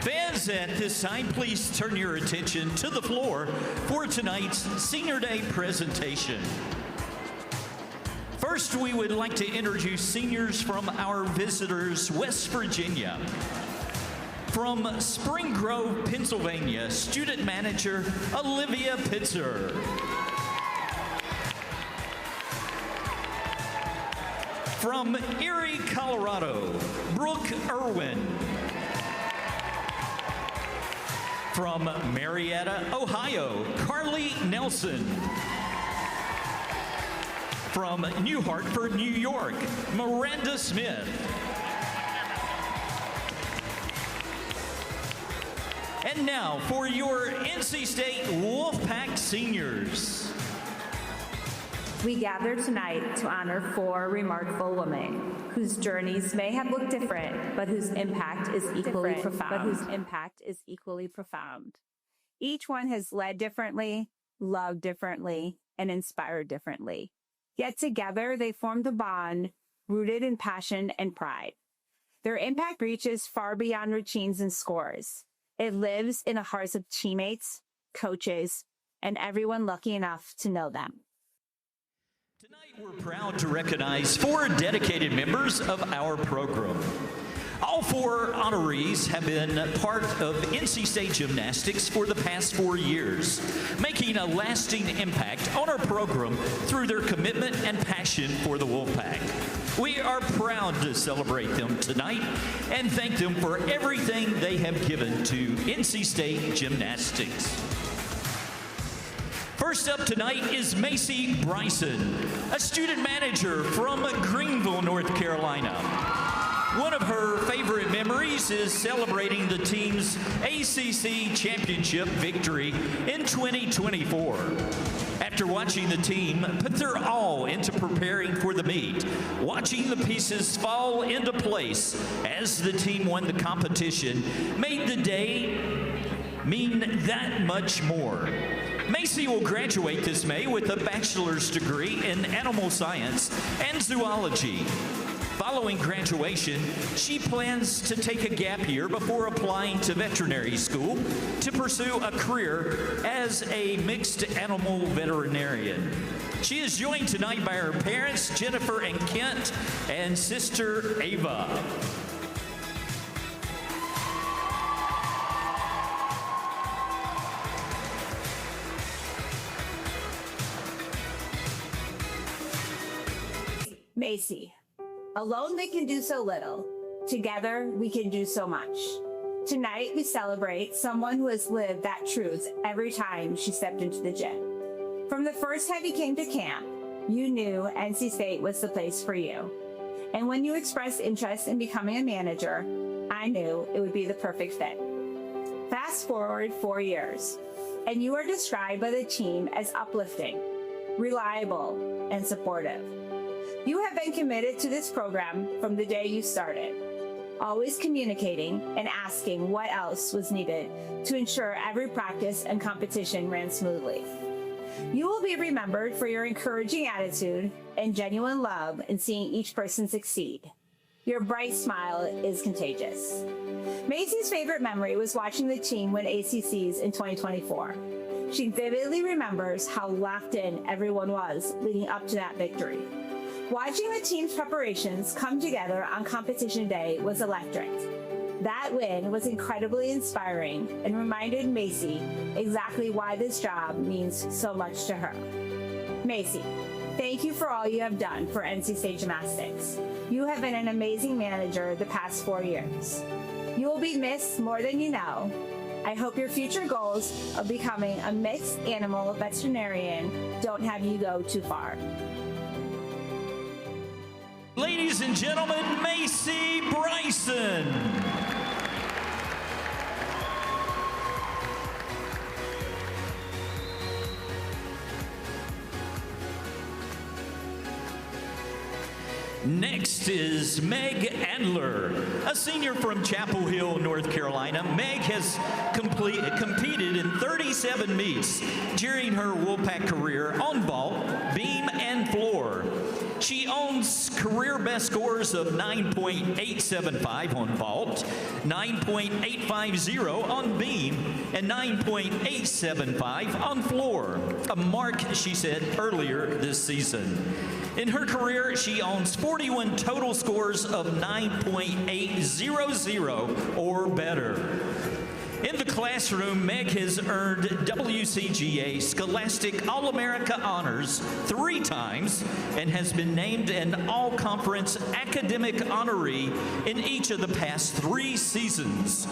Fans, at this time, please turn your attention to the floor for tonight's Senior Day presentation. First, we would like to introduce seniors from our visitors, West Virginia. From Spring Grove, Pennsylvania, student manager Olivia Pitzer. From Erie, Colorado, Brooke Irwin. From Marietta, Ohio, Carly Nelson. From New Hartford, New York, Miranda Smith. And now for your NC State Wolfpack seniors. We gather tonight to honor 4 remarkable women whose journeys may have looked different, but whose impact is equally profound. Each one has led differently, loved differently, and inspired differently. Yet together they formed a bond rooted in passion and pride. Their impact reaches far beyond routines and scores. It lives in the hearts of teammates, coaches, and everyone lucky enough to know them. Tonight, we're proud to recognize 4 dedicated members of our program. All 4 honorees have been part of NC State Gymnastics for the past 4 years, making a lasting impact on our program through their commitment and passion for the Wolfpack. We are proud to celebrate them tonight and thank them for everything they have given to NC State Gymnastics. First up tonight is Macy Bryson, a student manager from Greenville, North Carolina. One of her favorite memories is celebrating the team's ACC championship victory in 2024. After watching the team put their all into preparing for the meet, watching the pieces fall into place as the team won the competition made the day mean that much more. Macy will graduate this May with a bachelor's degree in animal science and zoology. Following graduation, she plans to take a gap year before applying to veterinary school to pursue a career as a mixed animal veterinarian. She is joined tonight by her parents, Jennifer and Kent, and sister Ava. Macy. Alone we can do so little. Together we can do so much. Tonight we celebrate someone who has lived that truth every time she stepped into the gym. From the first time you came to camp, you knew NC State was the place for you. And when you expressed interest in becoming a manager, I knew it would be the perfect fit. Fast forward 4 years, and you are described by the team as uplifting, reliable, and supportive. You have been committed to this program from the day you started, always communicating and asking what else was needed to ensure every practice and competition ran smoothly. You will be remembered for your encouraging attitude and genuine love in seeing each person succeed. Your bright smile is contagious. Macy's favorite memory was watching the team win ACCs in 2024. She vividly remembers how locked in everyone was leading up to that victory. Watching the team's preparations come together on competition day was electric. That win was incredibly inspiring and reminded Macy exactly why this job means so much to her. Macy, thank you for all you have done for NC State Gymnastics. You have been an amazing manager the past 4 years. You will be missed more than you know. I hope your future goals of becoming a mixed animal veterinarian don't have you go too far. Ladies and gentlemen, Macy Bryson. Next is Meg Adler, a senior from Chapel Hill, North Carolina. Meg has competed in 37 meets during her Wolfpack career on vault, beam, and floor. She owns career best scores of 9.875 on vault, 9.850 on beam, and 9.875 on floor, a mark she set earlier this season. In her career, she owns 41 total scores of 9.800 or better. In the classroom, Meg has earned WCGA Scholastic All-America Honors 3 times and has been named an All-Conference Academic Honoree in each of the past 3 seasons.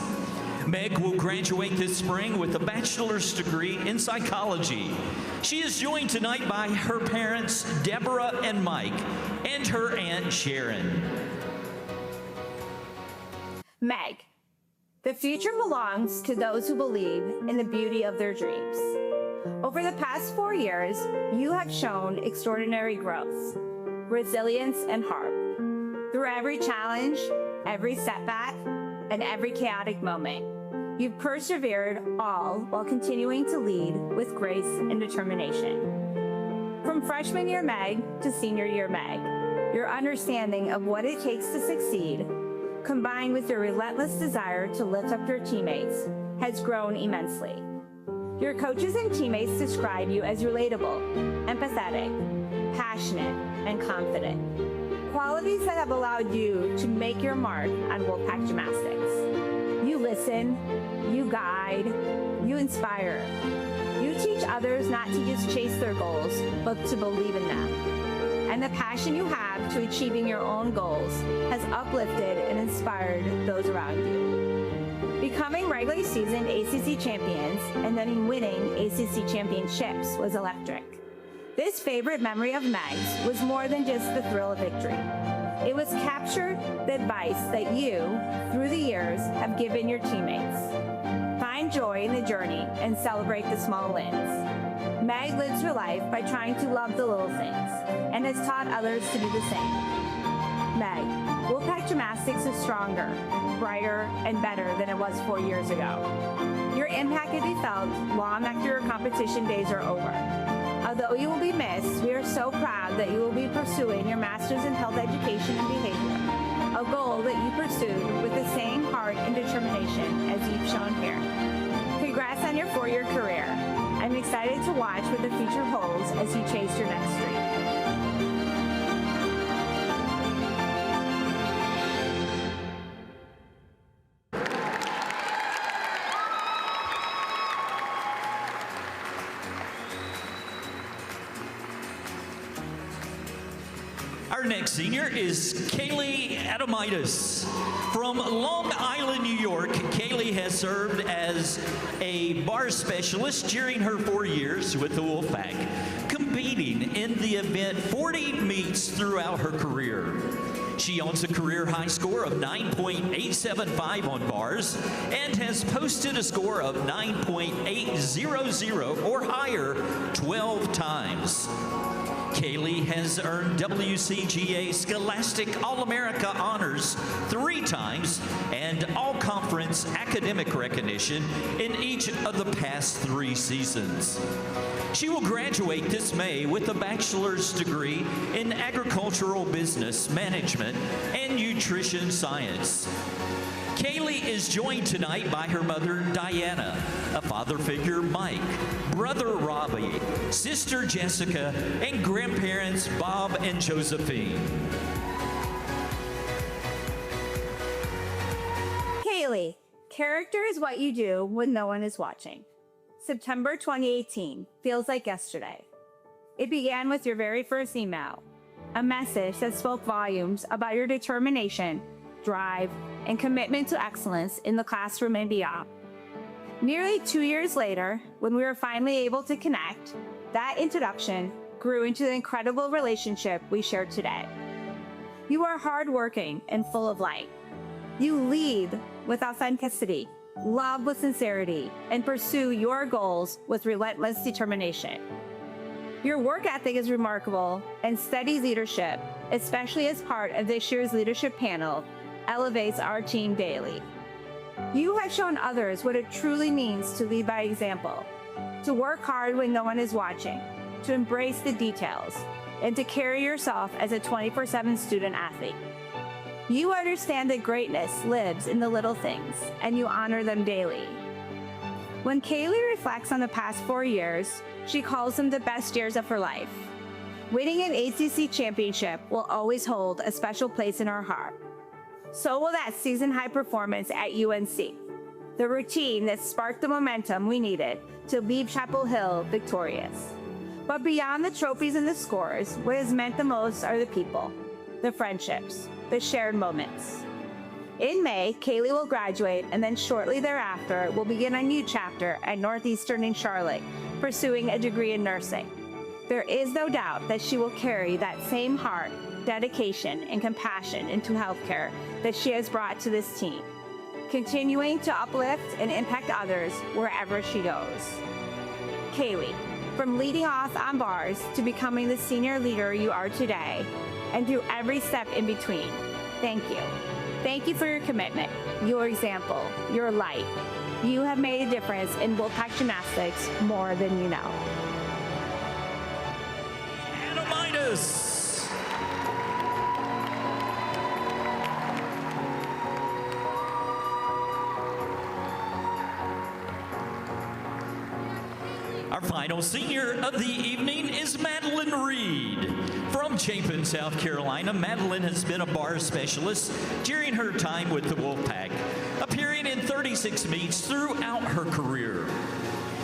Meg will graduate this spring with a bachelor's degree in psychology. She is joined tonight by her parents, Deborah and Mike, and her aunt, Sharon. Meg. The future belongs to those who believe in the beauty of their dreams. Over the past 4 years, you have shown extraordinary growth, resilience, and heart. Through every challenge, every setback, and every chaotic moment, you've persevered, all while continuing to lead with grace and determination. From freshman year Meg to senior year Meg, your understanding of what it takes to succeed, combined with your relentless desire to lift up your teammates, has grown immensely. Your coaches and teammates describe you as relatable, empathetic, passionate, and confident. Qualities that have allowed you to make your mark on Wolfpack Gymnastics. You listen, you guide, you inspire. You teach others not to just chase their goals, but to believe in them. And the passion you have to achieving your own goals has uplifted and inspired those around you. Becoming regular season ACC champions and then winning ACC championships was electric. This favorite memory of Meg's was more than just the thrill of victory. It was captured the advice that you, through the years, have given your teammates. Find joy in the journey and celebrate the small wins. Meg lives her life by trying to love the little things and has taught others to do the same. Meg, Wolfpack Gymnastics is stronger, brighter, and better than it was 4 years ago. Your impact will be felt long after your competition days are over. Although you will be missed, we are so proud that you will be pursuing your Master's in Health Education and Behavior, a goal that you pursued with the same heart and determination as you've shown here. Congrats on your 4-year career. I'm excited to watch what the future holds as you chase your next dream. Our next senior is Kaylee Adamitis. From Long Island, New York, Kaylee has served as a bar specialist during her 4 years with the Wolfpack, competing in the event 40 meets throughout her career. She owns a career high score of 9.875 on bars and has posted a score of 9.800 or higher 12 times. Kaylee has earned WCGA Scholastic All-America honors 3 times and all-conference academic recognition in each of the past 3 seasons. She will graduate this May with a bachelor's degree in agricultural business management and nutrition science. Kaylee is joined tonight by her mother, Diana, a father figure, Mike, brother, Robbie, sister, Jessica, and grandparents, Bob and Josephine. Kaylee, character is what you do when no one is watching. September 2018 feels like yesterday. It began with your very first email, a message that spoke volumes about your determination, drive, and commitment to excellence in the classroom and beyond. Nearly 2 years later, when we were finally able to connect, that introduction grew into the incredible relationship we share today. You are hardworking and full of light. You lead with authenticity, love with sincerity, and pursue your goals with relentless determination. Your work ethic is remarkable, and steady leadership, especially as part of this year's leadership panel, elevates our team daily. You have shown others what it truly means to lead by example, to work hard when no one is watching, to embrace the details, and to carry yourself as a 24/7 student athlete. You understand that greatness lives in the little things, and you honor them daily. When Kaylee reflects on the past 4 years, she calls them the best years of her life. Winning an ACC championship will always hold a special place in her heart. So will that season-high performance at UNC, the routine that sparked the momentum we needed to leave Chapel Hill victorious. But beyond the trophies and the scores, what has meant the most are the people, the friendships, the shared moments. In May, Kaylee will graduate, and then shortly thereafter will begin a new chapter at Northeastern in Charlotte, pursuing a degree in nursing. There is no doubt that she will carry that same heart, dedication, and compassion into healthcare that she has brought to this team, continuing to uplift and impact others wherever she goes. Kaylee, from leading off on bars to becoming the senior leader you are today, and through every step in between, thank you. Thank you for your commitment, your example, your light. You have made a difference in Wolfpack Gymnastics more than you know. Adamitis. Our final senior of the evening is Madeline Reed. From Chapin, South Carolina, Madeline has been a bar specialist during her time with the Wolfpack, appearing in 36 meets throughout her career.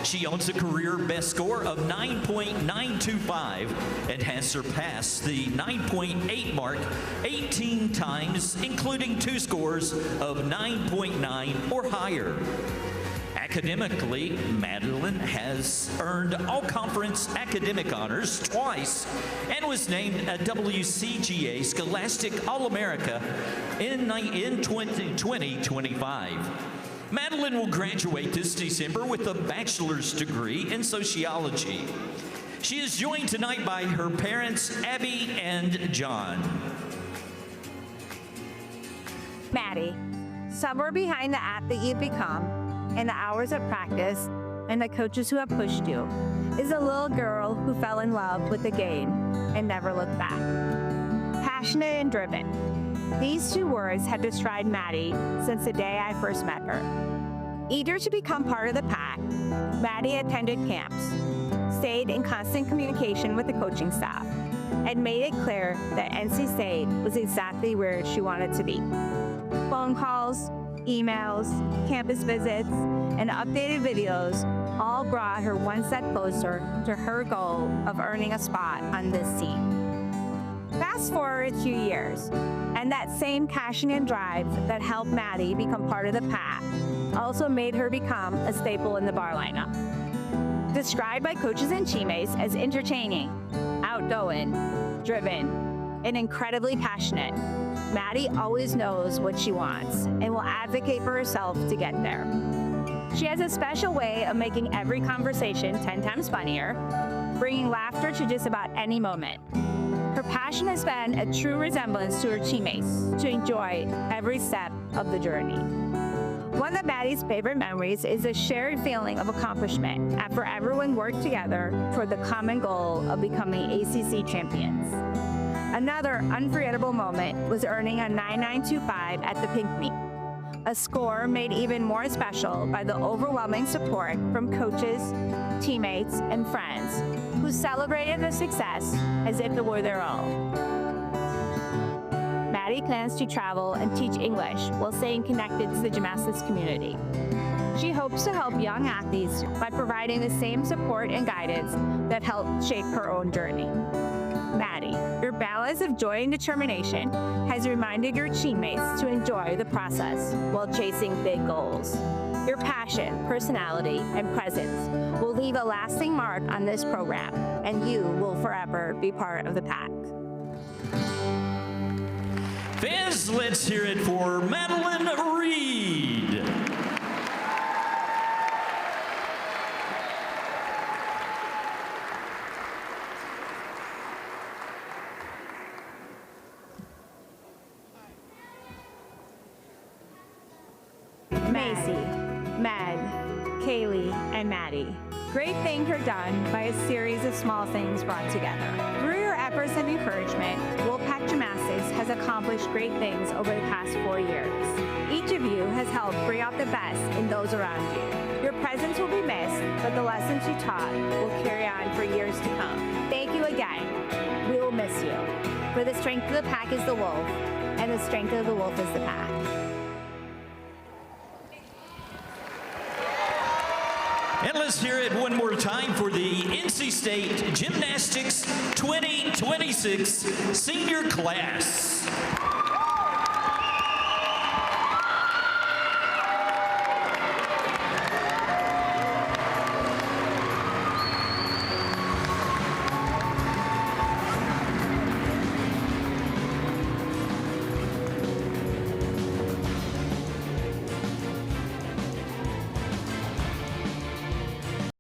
She owns a career best score of 9.925 and has surpassed the 9.8 mark 18 times, including 2 scores of 9.9 or higher. Academically, Madeline has earned all-conference academic honors twice and was named a WCGA Scholastic All-America in 2025. Madeline will graduate this December with a bachelor's degree in sociology. She is joined tonight by her parents, Abby and John. Maddie, somewhere behind the athlete you've become, and the hours of practice, and the coaches who have pushed you, is a little girl who fell in love with the game and never looked back. Passionate and driven. These 2 words have described Maddie since the day I first met her. Eager to become part of the pack, Maddie attended camps, stayed in constant communication with the coaching staff, and made it clear that NC State was exactly where she wanted to be. Phone calls, emails, campus visits, and updated videos all brought her one step closer to her goal of earning a spot on this team. Fast forward a few years, and that same passion and drive that helped Maddie become part of the pack also made her become a staple in the bar lineup. Described by coaches and teammates as entertaining, outgoing, driven, and incredibly passionate, Maddie always knows what she wants and will advocate for herself to get there. She has a special way of making every conversation 10 times funnier, bringing laughter to just about any moment. Her passion has been a true resemblance to her teammates to enjoy every step of the journey. One of Maddie's favorite memories is a shared feeling of accomplishment after everyone worked together toward the common goal of becoming ACC champions. Another unforgettable moment was earning a 9.925 at the Pink Meet, a score made even more special by the overwhelming support from coaches, teammates, and friends who celebrated the success as if it were their own. Maddie plans to travel and teach English while staying connected to the gymnastics community. She hopes to help young athletes by providing the same support and guidance that helped shape her own journey. Maddie, your balance of joy and determination has reminded your teammates to enjoy the process while chasing big goals. Your passion, personality, and presence will leave a lasting mark on this program, and you will forever be part of the pack. Fans, let's hear it for Madeline Reed. Macy, Meg, Kaylee, and Maddie. Great things are done by a series of small things brought together. Through your efforts and encouragement, Wolfpack Gymnastics has accomplished great things over the past 4 years. Each of you has helped bring out the best in those around you. Your presence will be missed, but the lessons you taught will carry on for years to come. Thank you again. We will miss you. For the strength of the pack is the wolf, and the strength of the wolf is the pack. And let's hear it one more time for the NC State Gymnastics 2026 senior class.